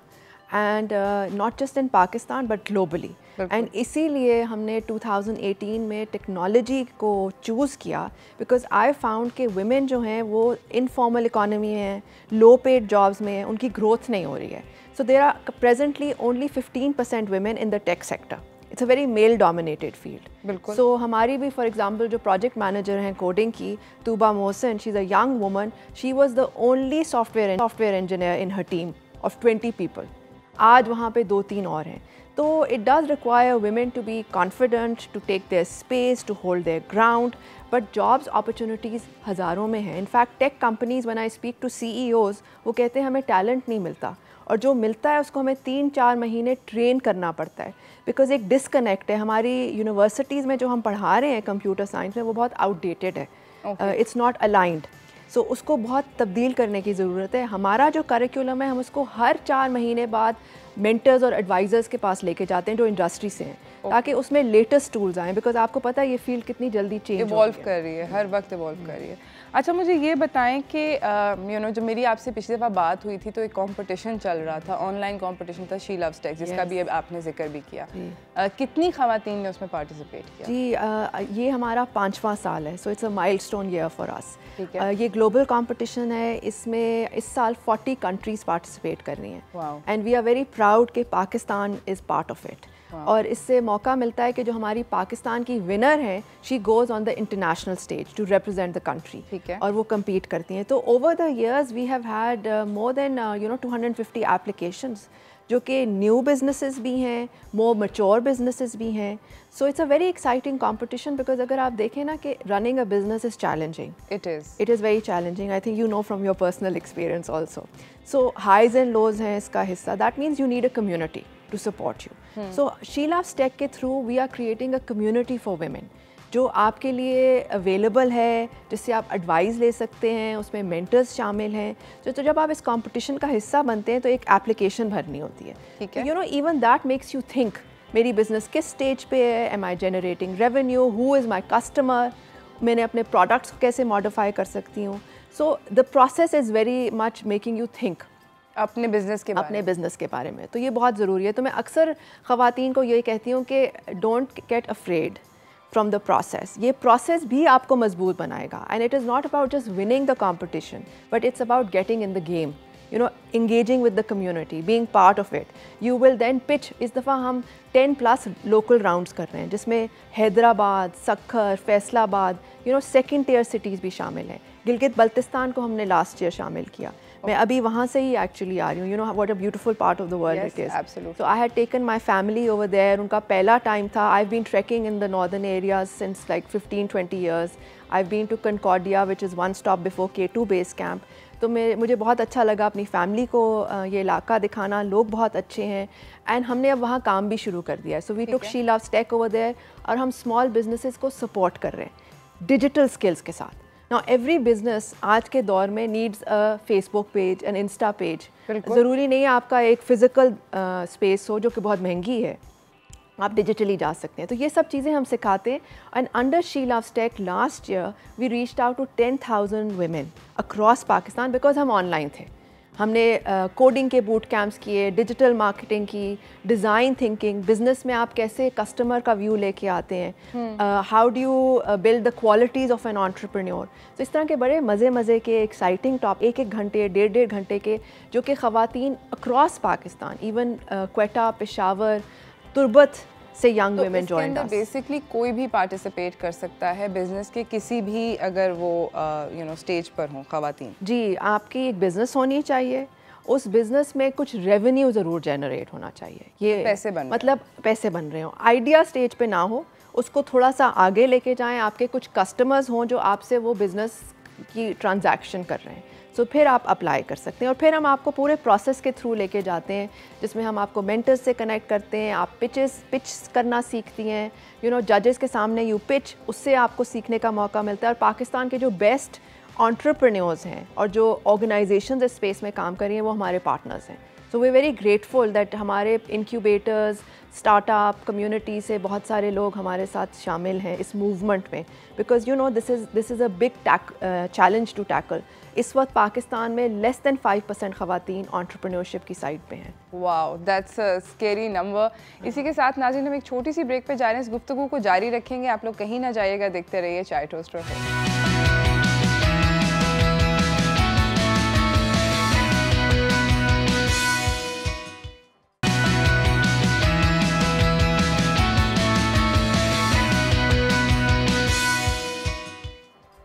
and not just in Pakistan but globally. And इसीलिए हमने 2018 में टेक्नोलॉजी को चूज़ किया बिकॉज आई फाउंड कि वुमेन जो हैं वो इनफॉर्मल इकॉनमी में हैं, लो पेड जॉब्स में हैं, उनकी ग्रोथ नहीं हो रही है। So there are presently only 15% women in the tech sector. It's a very male dominated field. बिल्कुल। सो हमारी भी फॉर एग्जांपल जो प्रोजेक्ट मैनेजर हैं कोडिंग की, Tooba Mohsin, she is a young woman, she was the only software engineer in her team of 20 people. आज वहाँ पे 2-3 और हैं। तो it does require women to be confident, to take their space, to hold their ground, but jobs opportunities हज़ारों में हैं। In fact tech companies when I speak to CEOs, वो कहते हैं हमें टैलेंट नहीं मिलता, और जो मिलता है उसको हमें 3-4 महीने ट्रेन करना पड़ता है बिकॉज एक डिसकनेक्ट है। हमारी यूनिवर्सिटीज़ में जो हम पढ़ा रहे हैं कंप्यूटर साइंस में, वो बहुत आउटडेटेड है, इट्स नॉट अलाइंड। सो उसको बहुत तब्दील करने की ज़रूरत है। हमारा जो करिकुलम है, हम उसको हर 4 महीने बाद मेंटर्स और एडवाइज़र्स के पास लेके जाते हैं जो इंडस्ट्री से हैं, ताकि उसमें लेटेस्ट टूल्स आएँ, बिकॉज आपको पता है ये फील्ड कितनी जल्दी चेंज इवॉल्व कर रही है, हर वक्त इवॉल्व कर रही है। अच्छा, मुझे ये बताएं कि यू नो जो मेरी आपसे पिछली दफ़ा बात हुई थी तो एक कंपटीशन चल रहा था, ऑनलाइन कंपटीशन था, शी लव्स टेक, जिसका भी आपने जिक्र भी किया। कितनी ख़वातीन ने उसमें पार्टिसिपेट किया? जी, ये हमारा 5वां साल है, सो it's a milestone year for us. ये ग्लोबल कंपटीशन है, इसमें इस साल 40 कंट्रीज़ पार्टिसिपेट कर रही हैं, and we are very proud कि Pakistan is part of it. और इससे मौका मिलता है कि जो हमारी पाकिस्तान की विनर हैं, she goes on the international stage to represent the country, और वो कम्पीट करती हैं। तो over the years we have had more than 250 applications, जो कि न्यू बिजनेसेस भी हैं, मोर मैच्योर बिजनेसेस भी हैं। So it's a very exciting competition because अगर आप देखें ना कि running a business is challenging, it is very challenging. I think you know from your personal experience also. So highs and lows हैं इसका हिस्सा। That means you need a community to support you. So She Loves Tech के through we are creating a community for women जो आपके लिए अवेलेबल है, जिससे आप एडवाइस ले सकते हैं, उसमें मेंटर्स शामिल हैं। तो जब आप इस कंपटीशन का हिस्सा बनते हैं तो एक एप्लीकेशन भरनी होती है, ठीक है। You know even that makes you think मेरी बिजनेस किस स्टेज पे है, am I generating revenue, who is my customer, मैंने अपने प्रोडक्ट्स को कैसे मॉडिफाई कर सकती हूँ। So the process is very much making you think अपने बिज़नेस के बारे में। तो ये बहुत ज़रूरी है। तो मैं अक्सर ख़वातीन को यही कहती हूँ कि don't get afraid from the process. ये प्रोसेस भी आपको मजबूत बनाएगा, and it is not about just winning the competition but it's about getting in the game, you know, engaging with the community, being part of it. You will then pitch. इस दफ़ा हम 10+ लोकल राउंड्स कर रहे हैं जिसमें Hyderabad, Sukkur, Faisalabad, you know, second tier cities भी शामिल हैं। गिलगित बल्तिस्तान को हमने लास्ट ईयर शामिल किया। मैं अभी वहाँ से ही एक्चुअली आ रही हूँ. You know what a beautiful part of the world Yes, it is. absolutely. So I had taken my family over there. उनका पहला टाइम था. I've been trekking in the northern areas since like 15-20 years. I've been to Concordia, which is one stop before K2 base camp. तो मुझे बहुत अच्छा लगा अपनी फैमिली को ये इलाका दिखाना. लोग बहुत अच्छे हैं एंड हमने अब वहाँ काम भी शुरू कर दिया है. So we took She Loves Tech over there और हम स्मॉल बिजनेसेस को सपोर्ट कर रहे हैं डिजिटल स्किल्स के साथ. नाउ एवरी बिजनेस आज के दौर में needs a Facebook page, an Insta page. ज़रूरी नहीं है आपका एक फ़िज़िकल स्पेस हो जो कि बहुत महंगी है, आप डिजिटली जा सकते हैं. तो ये सब चीज़ें हम सिखाते हैं. And under She Loves Tech last year we reached out to 10,000 women across Pakistan because हम ऑनलाइन थे. हमने कोडिंग के बूट कैंप्स किए, डिजिटल मार्केटिंग की, डिज़ाइन थिंकिंग, बिजनेस में आप कैसे कस्टमर का व्यू लेके आते हैं, how do you build the qualities of an entrepreneur. तो इस तरह के बड़े मज़े के एक्साइटिंग टॉप 1-1 घंटे 1.5 घंटे के जो कि ख़वातीन अक्रॉस पाकिस्तान, इवन क्वेटा, पेशावर, तुर्बत से young women join us. Basically कोई भी पार्टिसिपेट कर सकता है बिजनेस के किसी भी, अगर वो स्टेज पर हों ख़वातीन. जी, आपकी एक बिज़नेस होनी चाहिए, उस बिज़नेस में कुछ रेवेन्यू ज़रूर जनरेट होना चाहिए. ये पैसे बन मतलब पैसे बन रहे हों. आइडिया स्टेज पे ना हो, उसको थोड़ा सा आगे लेके जाएं. आपके कुछ कस्टमर्स हों जो आपसे वो बिज़नेस की ट्रांजैक्शन कर रहे हैं. सो फिर आप अप्लाई कर सकते हैं और फिर हम आपको पूरे प्रोसेस के थ्रू लेके जाते हैं जिसमें हम आपको मेंटर्स से कनेक्ट करते हैं. आप पिच करना सीखती हैं. जजेस के सामने यू पिच, उससे आपको सीखने का मौका मिलता है. और पाकिस्तान के जो बेस्ट एंटरप्रेन्योर्स हैं और जो ऑर्गेनाइजेशंस इस स्पेस में काम कर रही हैं वो हमारे पार्टनर्स हैं. So we very grateful that हमारे इंक्यूबेटर्स, स्टार्टअप कम्युनिटी से बहुत सारे लोग हमारे साथ शामिल हैं इस मूवमेंट में. Because this is a big challenge to tackle. इस वक्त पाकिस्तान में लेस दैन 5% ख़वातीन एंटरप्रेन्योरशिप की साइड पे हैं. Wow, that's a scary number. इसी के साथ नाज़रीन हम एक छोटी सी ब्रेक पे जा रहे हैं. इस गुफ्तगू को जारी रखेंगे. आप लोग कहीं ना जाइएगा, देखते रहिए चाय टोस्टर है.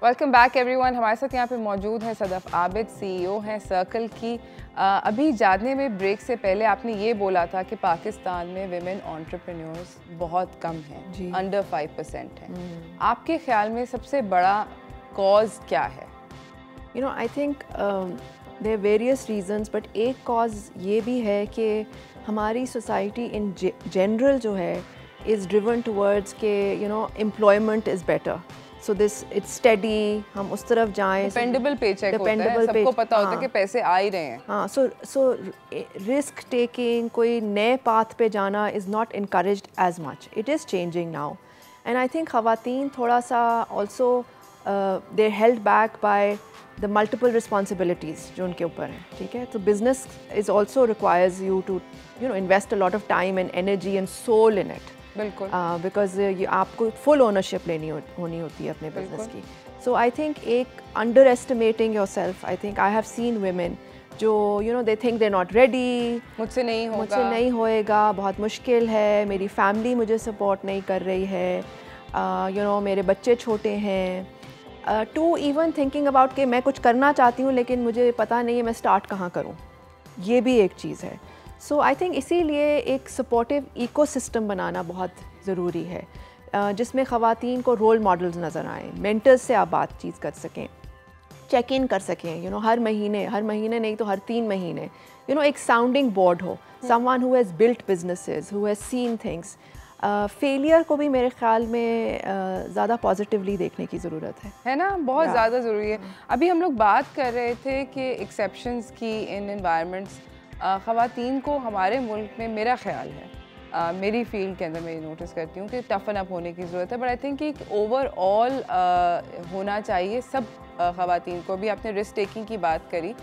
Welcome back everyone. हमारे साथ यहाँ पे मौजूद हैं सदफ आबिद, CEO हैं सर्कल की. अभी जाने में ब्रेक से पहले आपने ये बोला था कि पाकिस्तान में विमेन एंटरप्रेन्योर्स बहुत कम हैं, अंडर 5% हैं. आपके ख्याल में सबसे बड़ा कॉज क्या है? I think there various reasons, but एक कॉज ये भी है कि हमारी सोसाइटी इन जनरल जो है इज़ ड्रिवन टुवर्ड्स के employment is better. So this it's study, हम उस तरफ जाएं. डिपेंडेबल पेचेक होता है, सबको पता होता है कि पैसे आ ही रहे हैं. हाँ, सो रिस्क टेकिंग, कोई नए पाथ पे जाना is not encouraged as much. It is changing now and I think ख़वातीन थोड़ा सा also they are held back by the multiple responsibilities जो उनके ऊपर हैं. ठीक है, तो business is also requires you to invest a lot of time and energy and soul in it. बिल्कुल. बिकॉज आपको फुल ओनरशिप लेनी होनी होती है अपने बिजनेस की. सो आई थिंक एक under estimating your self. I think I have seen women जो they think they not ready, मुझसे नहीं होएगा, बहुत मुश्किल है, मेरी फैमिली मुझे सपोर्ट नहीं कर रही है, मेरे बच्चे छोटे हैं, टू इवन थिंकिंग अबाउट कि मैं कुछ करना चाहती हूँ लेकिन मुझे पता नहीं है मैं स्टार्ट कहाँ करूँ. ये भी एक चीज़ है. सो आई थिंक इसीलिए एक सपोर्टिव इकोसिस्टम बनाना बहुत ज़रूरी है जिसमें ख़वातीन को रोल मॉडल्स नज़र आएँ, मेंटर्स से आप बातचीत कर सकें, चेक इन कर सकें, हर महीने नहीं तो हर 3 महीने, एक साउंडिंग बोर्ड हो, someone who has built businesses, who has seen things. Failure को भी मेरे ख्याल में ज़्यादा पॉजिटिवली देखने की ज़रूरत है ना, बहुत ज़्यादा ज़रूरी है. अभी हम लोग बात कर रहे थे कि एक्सेप्शंस की इन एनवायरनमेंट्स. ख़वातीन को हमारे मुल्क में, मेरा ख्याल है, मेरी फील्ड के अंदर मैं ये नोटिस करती हूँ कि टफन अप होने की ज़रूरत है. बट आई थिंक एक ओवरऑल होना चाहिए सब ख़वातीन को भी. आपने रिस्क टेकिंग की बात करी.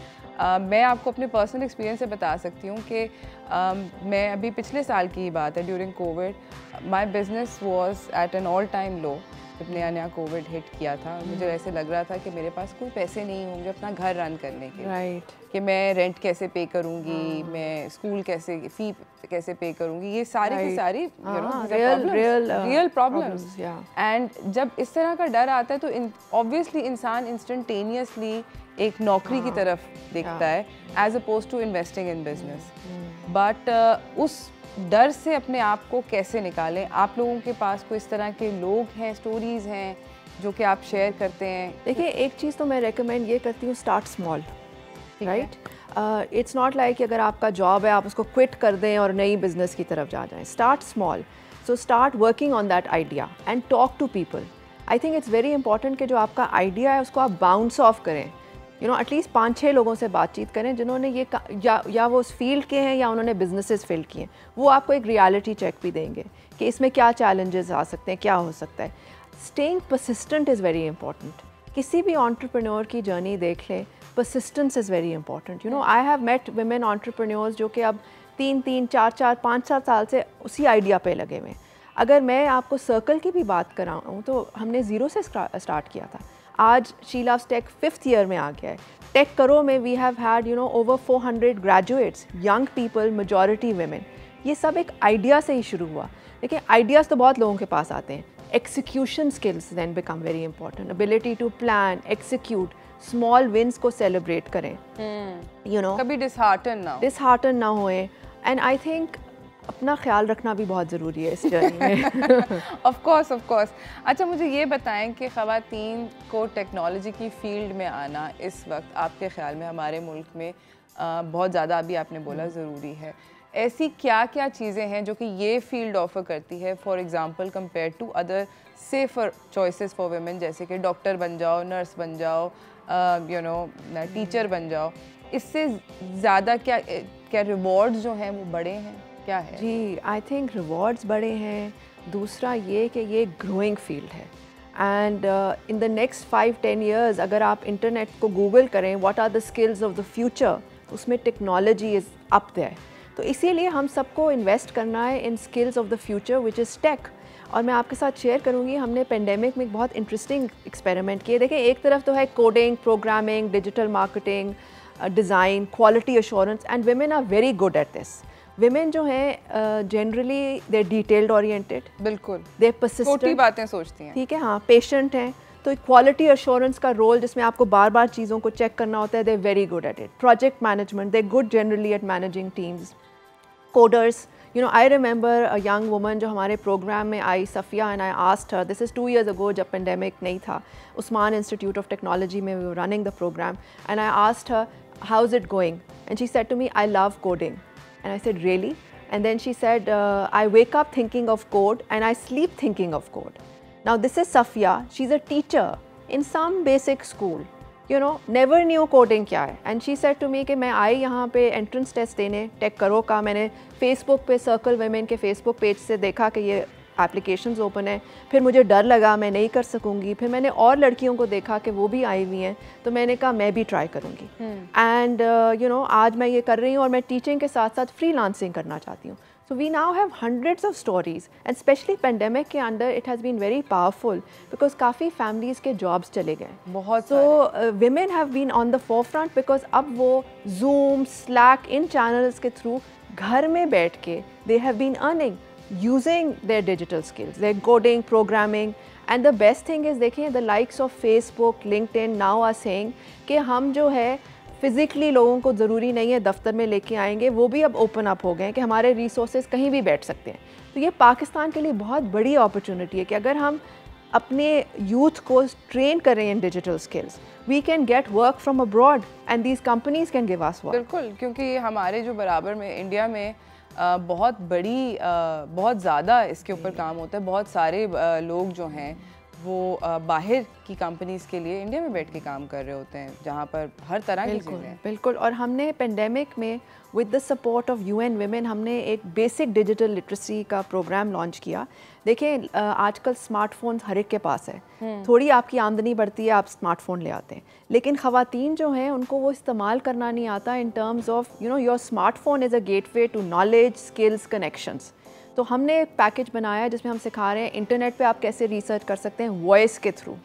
मैं आपको अपने पर्सनल एक्सपीरियंस से बता सकती हूँ कि मैं अभी पिछले साल की ही बात है, during COVID my business was at an all time low. जब नया नया कोविड हिट किया था, मुझे ऐसे लग रहा था कि मेरे पास कोई पैसे नहीं होंगे अपना घर रन करने के, राइट, कि मैं रेंट कैसे पे करूँगी, मैं स्कूल कैसे फ़ी कैसे पे करूँगी, ये सारी की सारी रियल प्रॉब्लम्स। एंड जब इस तरह का डर आता है तो ऑब्वियसली इंसान इंस्टेंटेनियसली एक नौकरी की तरफ देखता है as opposed to investing in business. But उस डर से अपने आप को कैसे निकालें? आप लोगों के पास कोई इस तरह के लोग हैं, स्टोरीज़ हैं जो कि आप शेयर करते हैं? देखिए, एक चीज़ तो मैं रेकमेंड ये करती हूँ, start small, right. It's not like अगर आपका जॉब है आप उसको क्विट कर दें और नई बिजनेस की तरफ जा जाएं। Start small, so start working on that idea and talk to people. I think it's very important कि जो आपका आइडिया है उसको आप बाउंस ऑफ करें, यू नो, एटलीस्ट 5-6 लोगों से बातचीत करें जिन्होंने ये या वो उस फील्ड के हैं या उन्होंने बिजनेसेस फील्ड किए हैं। वो आपको एक रियलिटी चेक भी देंगे कि इसमें क्या चैलेंजेस आ सकते हैं, क्या हो सकता है। Staying persistent is very important. किसी भी एंटरप्रेन्योर की जर्नी देख लें, persistence is very important. You know, I have met women entrepreneurs जो कि अब 3-3, 4-4, 5-7 साल से उसी आइडिया पे लगे हुए हैं। अगर मैं आपको सर्कल की भी बात कराऊँ तो हमने ज़ीरो से स्टार्ट किया था। आज she Loves take 5th year में आ गया है। टेक करो में we have had over 400 graduates, young people, majority women. ये सब एक आइडिया से ही शुरू हुआ। देखिए, आइडियाज़ तो बहुत लोगों के पास आते हैं। Execution skills then become very important. Ability to plan, execute, small wins को सेलिब्रेट करें, कभी डिसहार्टन ना होए। एंड आई थिंक अपना ख्याल रखना भी बहुत ज़रूरी है इस जर्नी में। Of course. अच्छा, मुझे ये बताएं कि ख़वातीन को टेक्नोलॉजी की फील्ड में आना इस वक्त आपके ख्याल में हमारे मुल्क में बहुत ज़्यादा, अभी आपने बोला, ज़रूरी है। ऐसी क्या क्या चीज़ें हैं जो कि ये फील्ड ऑफ़र करती है, for example compare to other safer choices for women, जैसे कि डॉक्टर बन जाओ, नर्स बन जाओ, टीचर बन जाओ। इससे ज़्यादा क्या रिवॉर्ड्स जो हैं वो बड़े हैं, क्या है? जी, आई थिंक रिवॉर्ड्स बड़े हैं। दूसरा ये कि ये ग्रोइंग फील्ड है and in the next 5-10 years अगर आप इंटरनेट को गूगल करें, what are the skills of the future, उसमें टेक्नोलॉजी इज़ अप देयर। तो इसीलिए हम सबको इन्वेस्ट करना है in skills of the future which is tech. और मैं आपके साथ शेयर करूंगी, हमने पेंडेमिक में एक बहुत इंटरेस्टिंग एक्सपेरिमेंट किए। देखिए, एक तरफ तो है coding, programming, digital marketing, design, quality assurance, and women are very good at this. Women जो हैं जनरली दे डिटेल्ड ओरिएंटेड, बिल्कुल, दे परसिस्टेंट, छोटी बातें सोचती हैं, ठीक है, हाँ, पेशेंट हैं। तो क्वालिटी एश्योरेंस का रोल जिसमें आपको बार बार चीज़ों को चेक करना होता है, they very good at it. Project management, they good generally at managing teams. Coders, I remember a young woman जो हमारे प्रोग्राम में आई, Safia, and I asked her, this is 2 years ago जब पेंडेमिक नहीं था, उस्मान इंस्टीट्यूट ऑफ टेक्नोलॉजी में we were running the program, and I asked her how is it going, and she said to me, I love coding, and I said really, and then she said, I wake up thinking of code and I sleep thinking of code. Now this is Safia, she's a teacher in some basic school, never knew coding क्या है, and she said to me कि मैं आई यहाँ पे entrance test देने टेक करो का, मैंने Facebook पे सर्कल women के Facebook पेज से देखा कि ये एप्लीकेशंस ओपन है, फिर मुझे डर लगा मैं नहीं कर सकूँगी, फिर मैंने और लड़कियों को देखा कि वो भी आई हुई हैं, तो मैंने कहा मैं भी ट्राई करूँगी। एंड आज मैं ये कर रही हूँ और मैं टीचिंग के साथ साथ फ्रीलांसिंग करना चाहती हूँ। So we now have hundreds of stories, and specially pandemic के अंदर it has been very powerful because काफ़ी फैमिलीज़ के जॉब्स चले गए बहुत। So women have been on the forefront because अब वो जूम, स्लैक, इन चैनल्स के थ्रू घर में बैठ के they have been earning using their digital skills, their coding, programming, and the best thing is देखिए the likes of Facebook, LinkedIn now are saying कि हम जो है फिज़िकली लोगों को ज़रूरी नहीं है दफ्तर में लेके आएंगे, वो भी अब ओपन अप हो गए हैं कि हमारे रिसोर्सेज कहीं भी बैठ सकते हैं। तो ये पाकिस्तान के लिए बहुत बड़ी अपॉर्चुनिटी है कि अगर हम अपने यूथ को ट्रेन करें in digital skills, we can get work from abroad and these companies can give us work. बिल्कुल, क्योंकि हमारे जो बराबर में इंडिया में बहुत बड़ी बहुत ज़्यादा इसके ऊपर काम होता है। बहुत सारे लोग जो हैं वो बाहर की कंपनीज़ के लिए इंडिया में बैठ के काम कर रहे होते हैं, जहाँ पर हर तरह की चीज़ें। बिल्कुल। और हमने पेंडेमिक में with the support of UN Women हमने एक बेसिक डिजिटल लिटरेसी का प्रोग्राम लॉन्च किया। देखें, आजकल स्मार्टफोन्स हर एक के पास है, थोड़ी आपकी आमदनी बढ़ती है, आप स्मार्टफोन ले आते हैं, लेकिन ख़वातीन जो हैं उनको वो इस्तेमाल करना नहीं आता in terms of your smartphone is a gateway to knowledge, skills, connections. तो हमने एक पैकेज बनाया जिसमें हम सिखा रहे हैं इंटरनेट पे आप कैसे रिसर्च कर सकते हैं वॉइस के थ्रू।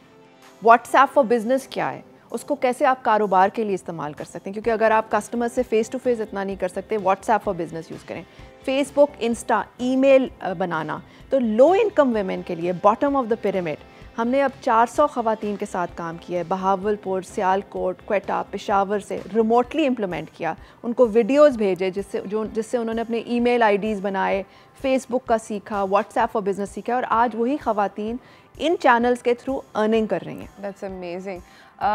व्हाट्सएप फॉर बिजनेस क्या है, उसको कैसे आप कारोबार के लिए इस्तेमाल कर सकते हैं, क्योंकि अगर आप कस्टमर से फेस टू फेस इतना नहीं कर सकते, व्हाट्सएप फॉर बिजनेस यूज़ करें। फेसबुक, इंस्टा, ईमेल बनाना। तो लो इनकम वेमेन के लिए बॉटम ऑफ द पिरामिड हमने अब 400 ख़वातीन के साथ काम किया है। बहावलपुर, सियालकोट, क्वेटा, पेशावर से रिमोटली इम्प्लीमेंट किया, उनको वीडियोस भेजे जिससे उन्होंने अपने ईमेल आईडीज़ बनाए, फेसबुक का सीखा, व्हाट्सएप फॉर बिजनेस सीखा, और आज वही ख़वातीन इन चैनल्स के थ्रू अर्निंग कर रही हैं। That's amazing.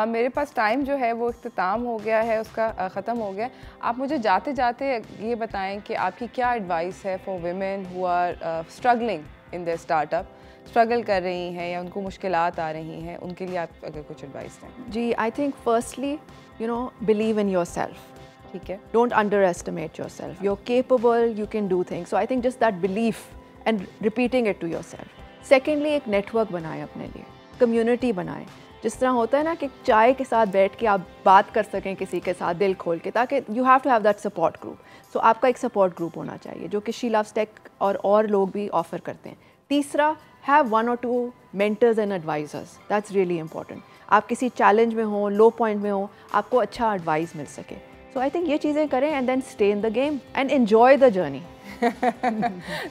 मेरे पास टाइम जो है वो इख्तिताम हो गया है, उसका ख़त्म हो गया। आप मुझे जाते जाते ये बताएं कि आपकी क्या एडवाइस है for women who are struggling in their startup, struggle कर रही हैं या उनको मुश्किलात आ रही हैं, उनके लिए आप अगर कुछ एडवाइस दें। जी, I think firstly believe in yourself. ठीक है, don't underestimate yourself, you are capable, you can do things. So I think just that belief and repeating it to yourself. Secondly, एक नेटवर्क बनाएं अपने लिए, कम्युनिटी बनाएं। जिस तरह होता है ना कि चाय के साथ बैठ के आप बात कर सकें किसी के साथ दिल खोल के, ताकि you have to have that support group. So आपका एक सपोर्ट ग्रुप होना चाहिए जो कि शी लव्स टेक और लोग भी ऑफ़र करते हैं। तीसरा, have 1 or 2 mentors and advisors, that's really important। आप किसी चैलेंज में हो, लो पॉइंट में हो, आपको अच्छा एडवाइस मिल सके। सो आई थिंक ये चीज़ें करें and then stay in the game and enjoy the journey.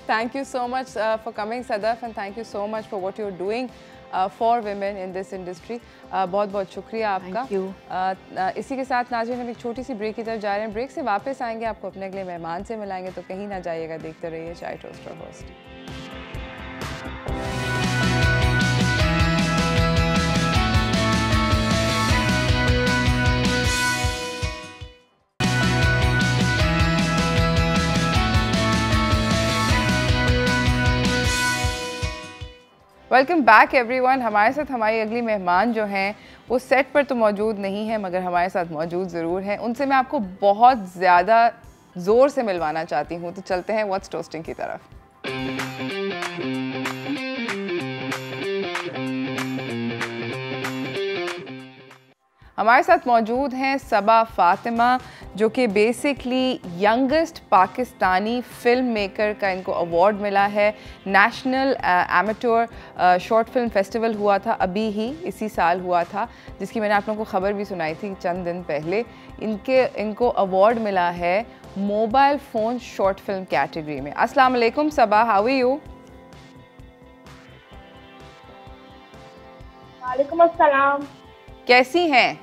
Thank you so much for coming, Sadaf, and thank you so much for what you're doing for women in this industry. बहुत बहुत शुक्रिया आपका। Thank you। इसी के साथ नाज़रीन हम एक छोटी सी ब्रेक की तरफ जा रहे हैं। ब्रेक से वापस आएंगे, आपको अपने अगले मेहमान से मिलाएंगे, तो कहीं ना जाइएगा, देखते रहिए चाय toaster host. Welcome back everyone. हमारे साथ हमारी अगली मेहमान जो हैं वो सेट पर तो मौजूद नहीं है, मगर हमारे साथ मौजूद ज़रूर हैं। उनसे मैं आपको बहुत ज़्यादा ज़ोर से मिलवाना चाहती हूँ, तो चलते हैं व्हाट्स टोस्टिंग की तरफ। हमारे साथ मौजूद हैं सबा फातिमा, जो कि basically youngest Pakistani film maker का इनको अवार्ड मिला है। National amateur short film festival हुआ था, अभी ही इसी साल हुआ था, जिसकी मैंने आप लोगों को ख़बर भी सुनाई थी चंद दिन पहले। इनको अवार्ड मिला है mobile phone short film category में। अस्सलाम वालेकुम सबा, हाउ आर यू? वालेकुम अस्सलाम। कैसी हैं?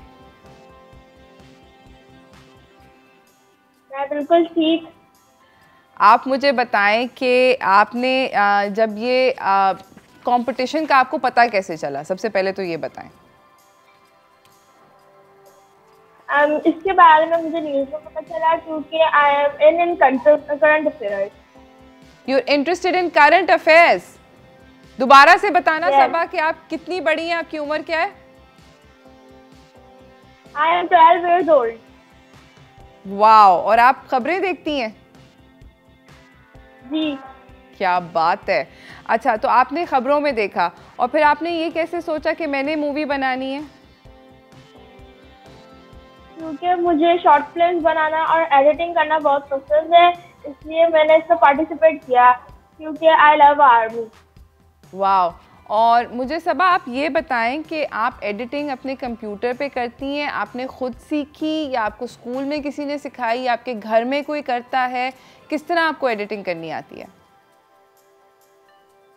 मैं बिल्कुल ठीक। आप मुझे बताएं कि आपने जब ये कंपटीशन का आपको पता कैसे चला? सबसे पहले तो ये बताएं। इसके बारे में मुझे न्यूज़ में पता चला क्योंकि I am in current affairs. You are interested in current affairs. दोबारा से बताना सबा कि आप कितनी बड़ी हैं, आपकी उम्र क्या है? I am 12 years old। Wow, और आप खबरें देखती हैं? जी। क्या बात है। अच्छा, तो आपने खबरों में देखा और फिर आपने ये कैसे सोचा कि मैंने मूवी बनानी है? क्योंकि मुझे शॉर्ट फिल्म्स बनाना और एडिटिंग करना बहुत पसंद है, इसलिए मैंने इसमें पार्टिसिपेट किया क्योंकि आई लव आर्मी। वाओ। और मुझे सबा आप ये बताएं कि आप एडिटिंग अपने कंप्यूटर पे करती हैं, आपने खुद सीखी या आपको स्कूल में किसी ने सिखाई या आपके घर में कोई करता है? किस तरह आपको एडिटिंग करनी आती है?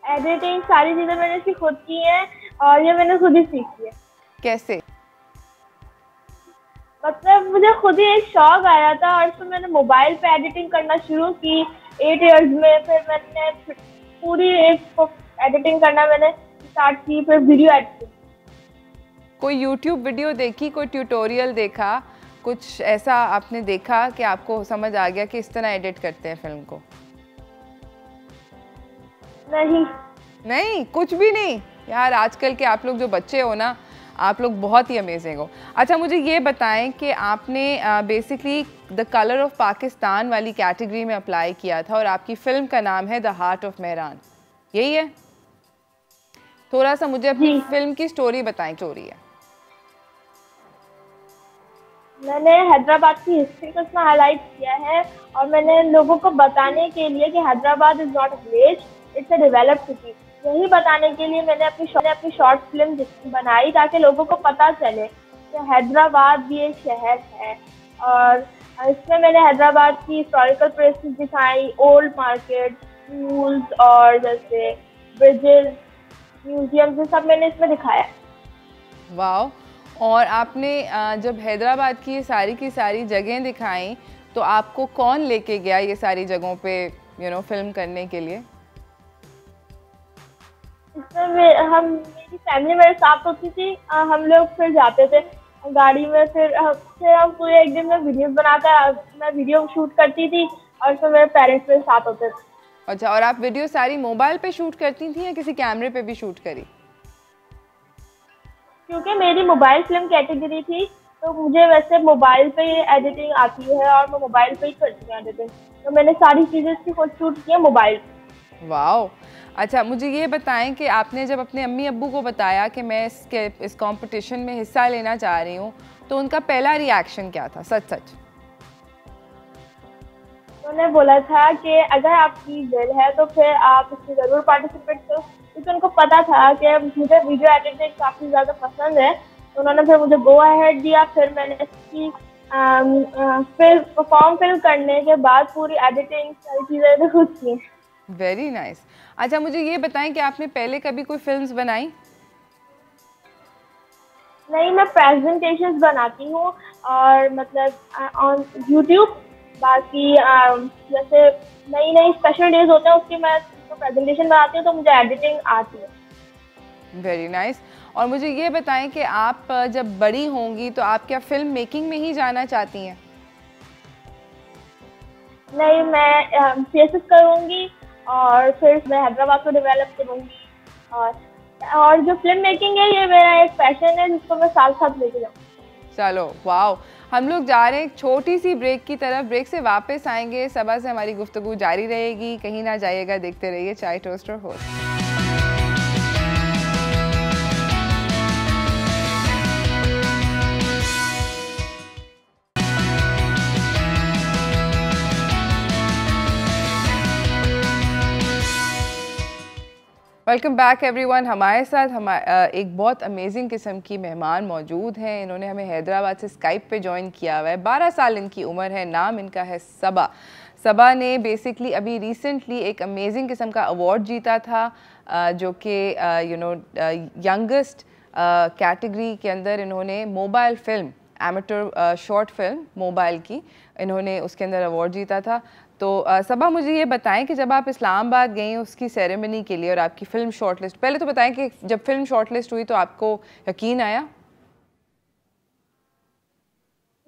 एडिटिंग सारी चीज़ें मैंने खुद की हैं और ये मैंने खुद ही सीखी है। कैसे? मतलब मुझे खुद ही एक शौक आया था और फिर मैंने मोबाइल पे एडिटिंग करना शुरू की 8 years में। फिर मैंने पूरी एक एडिटिंग करना मैंने स्टार्ट की, फिर वीडियो एडिटिंग। कोई यूट्यूब वीडियो देखी, कोई ट्यूटोरियल देखा, कुछ ऐसा आपने देखा कि आपको समझ आ गया कि इस तरह एडिट करते हैं फिल्म को? नहीं, कुछ भी नहीं यार। आजकल के आप लोग जो बच्चे हो ना, आप लोग बहुत ही अमेजिंग हो। अच्छा, मुझे ये बताएं कि आपने basically the colour of Pakistan वाली कैटेगरी में अप्लाई किया था और आपकी फ़िल्म का नाम है द हार्ट ऑफ मेहरान, यही है? थोड़ा सा मुझे अपनी फिल्म की स्टोरी बताएं, क्या हो रही है? मैंने हैदराबाद की हिस्ट्री को इसमें हाईलाइट किया है और मैंने लोगों को बताने के लिए कि Hyderabad is not a village, it's a developed city, यही बताने के लिए मैंने अपनी शॉर्ट फिल्म बनाई ताकि लोगों को पता चले कि हैदराबाद भी एक शहर है। और इसमें मैंने हैदराबाद की हिस्टोरिकल प्लेसेस दिखाई, ओल्ड मार्केट, स्कूल्स और जैसे ब्रिजेस, म्यूजियम, ये सब मैंने इसमें दिखाया। वाह। और आपने जब हैदराबाद की ये सारी जगहें दिखाई तो आपको कौन लेके गया ये सारी जगहों पे फिल्म करने के लिए? इसमें मेरी फैमिली मेरे साथ होती थी, हम लोग फिर जाते थे गाड़ी में, फिर हम पूरे एक दिन में वीडियोस बनाकर मैं वीडियो शूट करती थी और फिर मेरे पेरेंट्स मेरे साथ होते थे। अच्छा, और आप वीडियो सारी मोबाइल पे शूट करती थी या किसी कैमरे पे भी शूट करी? क्योंकि मेरी मोबाइल फिल्म कैटेगरी थी तो मुझे वैसे मोबाइल पे एडिटिंग आती है और मैं मोबाइल पे ही करती हूँ एडिटिंग, तो मैंने सारी चीज़ें इसकी खुद शूट की है मोबाइल। वाह। अच्छा, मुझे ये बताएं कि आपने जब अपने अम्मी अब्बू को बताया कि मैं इस कंपटीशन में हिस्सा लेना चाह रही हूँ तो उनका पहला रिएक्शन क्या था? सच सच उन्होंने बोला था कि अगर आपकी दिल है तो फिर आप इसमें ज़रूर पार्टिसिपेट करो, क्योंकि उनको पता था कि मुझे वीडियो एडिटिंग काफ़ी ज़्यादा पसंद है, तो उन्होंने फिर मुझे गो अहेड दिया। फिर मैंने इसकी फिल्म करने के बाद पूरी एडिटिंग सारी चीज़ें खुद की। Very nice. अच्छा, मुझे ये बताएं कि आपने पहले कभी कोई फिल्म्स बनाई? नहीं, मैं प्रेजेंटेशंस बनाती हूँ और मतलब ऑन यूट्यूब, बाकी जैसे नई नई स्पेशल डेज होते हैं उसकी मैं प्रेजेंटेशन बनाती हूँ, तो मुझे एडिटिंग आती है। Very nice. और मुझे ये बताएं कि आप जब बड़ी होंगी तो आप क्या फिल्म मेकिंग में ही जाना चाहती हैं? नहीं, मैं सीएसएस करूँगी और फिर मैं हैदराबाद को डेवलप करूँगी, और जो फिल्म मेकिंग है ये मेरा एक पैशन है जिसको मैं साथ साथ लेके जाऊँगी। चलो, वाओ। हम लोग जा रहे हैं एक छोटी सी ब्रेक की तरफ। ब्रेक से वापस आएंगे, सबा से हमारी गुफ्तगू जारी रहेगी, कहीं ना जाइएगा, देखते रहिए चाय टोस्ट और होस्ट। Welcome back everyone. हमारे साथ एक बहुत अमेजिंग किस्म की मेहमान मौजूद हैं। इन्होंने हमें हैदराबाद से स्काइप पे ज्वाइन किया हुआ है। 12 साल इनकी उम्र है। नाम इनका है सबा। सबा ने बेसिकली अभी रिसेंटली एक अमेजिंग किस्म का अवार्ड जीता था, जो कि यंगेस्ट कैटेगरी के अंदर इन्होंने mobile film, amateur short film mobile की, इन्होंने उसके अंदर अवार्ड जीता था। तो सबा, मुझे ये बताएं कि जब आप इस्लामाबाद गई उसकी सेरेमनी के लिए और आपकी फ़िल्म शॉर्टलिस्ट, पहले तो बताएं कि जब फ़िल्म शॉर्टलिस्ट हुई तो आपको यकीन आया?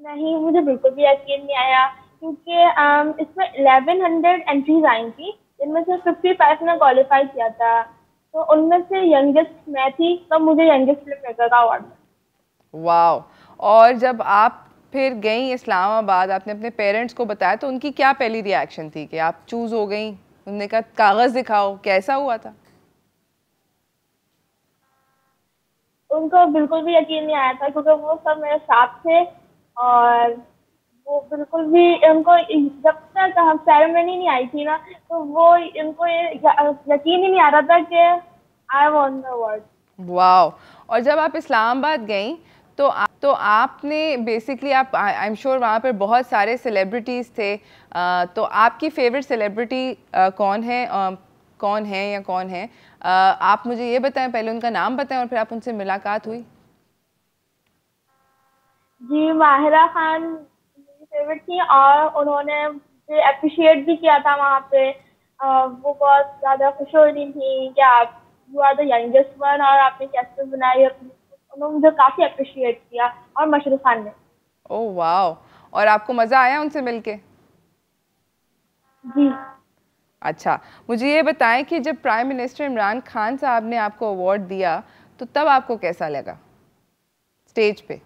नहीं, मुझे बिल्कुल भी यकीन नहीं आया, क्योंकि इसमें 1100 एंट्रीज आई थी, इनमें से 55 ने क्वालिफाई किया था, तो उनमें से यंगेस्ट मैं थी, तो मुझे यंगेस्ट फिल्म मेकर का अवार्ड मिला। वाह। और जब आप फिर गई इस्लामाबाद, आपने अपने पेरेंट्स को बताया तो उनकी क्या पहली रिएक्शन थी कि आप चूज़ हो गई? उन्होंने कहा कागज़ दिखाओ, कैसा हुआ था? उनको बिल्कुल भी यकीन नहीं आया था, क्योंकि वो सब मेरे साथ थे और वो बिल्कुल भी, उनको जब तक हम सेरेमनी नहीं आई थी ना, तो वो इनको ये यकीन ही नहीं आ रहा था कि आई वॉन द अवार्ड। वाह। और जब आप इस्लामाबाद गई तो आपने बेसिकली, आप आई एम श्योर वहाँ पर बहुत सारे सेलिब्रिटीज़ थे, तो आपकी फेवरेट सेलिब्रिटी कौन है या कौन है? आप मुझे ये बताएं, पहले उनका नाम बताएं और फिर आप उनसे मुलाकात हुई? जी, माहिरा खान मेरी फेवरेट थी और उन्होंने मुझे अप्रिशिएट भी किया था वहाँ पे। वो बहुत ज़्यादा खुश हो रही थी कि आप you are the youngest one और आपने कैसे बनाई अपनी, उन्होंने मुझे काफ़ी अप्रिशिएट किया, और मशरूफ खान ने। ओह वाह। और आपको मज़ा आया उनसे मिलके? जी। अच्छा, मुझे ये बताएं कि जब प्राइम मिनिस्टर इमरान खान साहब ने आपको अवार्ड दिया तो तब आपको कैसा लगा? स्टेज पे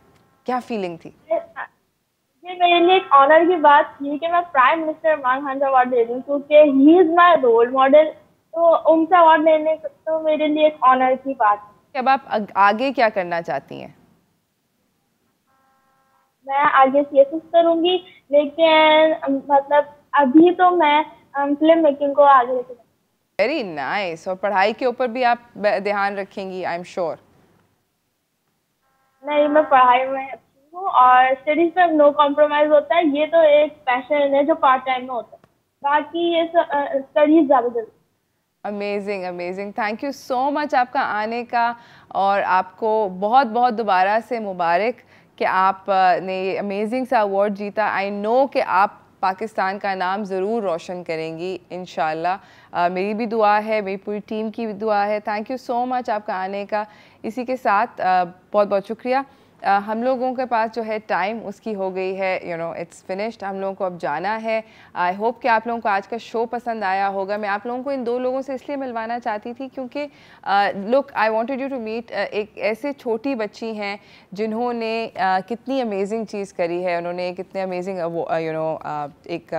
क्या फीलिंग थी? ये मेरे लिए एक ऑनर की बात थी कि मैं प्राइम मिनिस्टर इमरान खान से अवार्ड दे रही हूँ, क्योंकि he is my role model, तो उनसे अवार्ड लेने तो मेरे लिए एक ऑनर की बात है। अब आप आगे क्या करना चाहती हैं? मैं आगे CSS करूँगी, लेकिन मतलब अभी तो मैं फिल्म मेकिंग को आगे लेके जाऊँगी। Very nice. और पढ़ाई के ऊपर भी आप ध्यान रखेंगी, आई एम श्योर। नहीं, मैं पढ़ाई में अच्छी हूँ और स्टडीज में नो कॉम्प्रोमाइज होता है। ये तो एक पैशन है जो पार्ट टाइम में होता है, बाकी ये स्टडीज ज़्यादा जरूरी। Amazing amazing, thank you so much आपका आने का, और आपको बहुत बहुत दोबारा से मुबारक कि आप ने ये अमेजिंग सा अवार्ड जीता। आई नो कि आप पाकिस्तान का नाम ज़रूर रोशन करेंगी इंशाल्लाह। मेरी भी दुआ है, मेरी पूरी टीम की भी दुआ है। थैंक यू सो मच आपका आने का। इसी के साथ बहुत बहुत शुक्रिया। हम लोगों के पास जो है टाइम उसकी हो गई है, यू नो इट्स फिनिश्ड। हम लोगों को अब जाना है। आई होप कि आप लोगों को आज का शो पसंद आया होगा। मैं आप लोगों को इन दो लोगों से इसलिए मिलवाना चाहती थी क्योंकि look, I wanted you to meet एक ऐसे छोटी बच्ची हैं जिन्होंने कितनी अमेजिंग चीज़ करी है। उन्होंने कितने अमेजिंग यू नो एक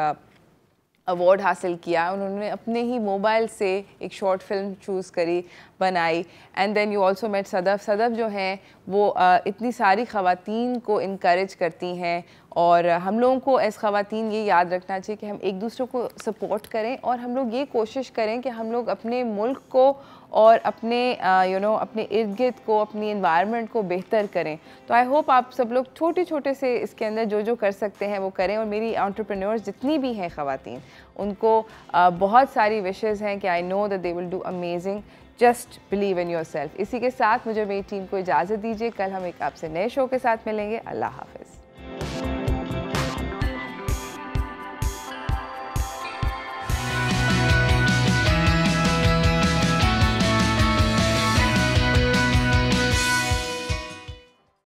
अवार्ड हासिल किया। उन्होंने अपने ही मोबाइल से एक शॉर्ट फिल्म चूज़ करी, बनाई। And then you also met Sadaf. Sadaf जो हैं वो इतनी सारी ख़वातीन को इनकरेज करती हैं, और हम लोगों को एज़ ख़वातीन ये याद रखना चाहिए कि हम एक दूसरे को सपोर्ट करें, और हम लोग ये कोशिश करें कि हम लोग अपने मुल्क को और अपने अपने इर्द गिर्द को, अपनी इन्वायरमेंट को बेहतर करें। तो आई होप आप सब लोग छोटे छोटे से इसके अंदर जो जो कर सकते हैं वो करें। और मेरी एंटरप्रेन्योर्स जितनी भी हैं ख़वातीन, उनको बहुत सारी विशेज़ हैं कि I know that they will do amazing. Just believe in your self. इसी के साथ मुझे मेरी टीम को इजाज़त दीजिए। कल हम एक आपसे नए शो के साथ मिलेंगे। अल्लाह हाफ़िज़।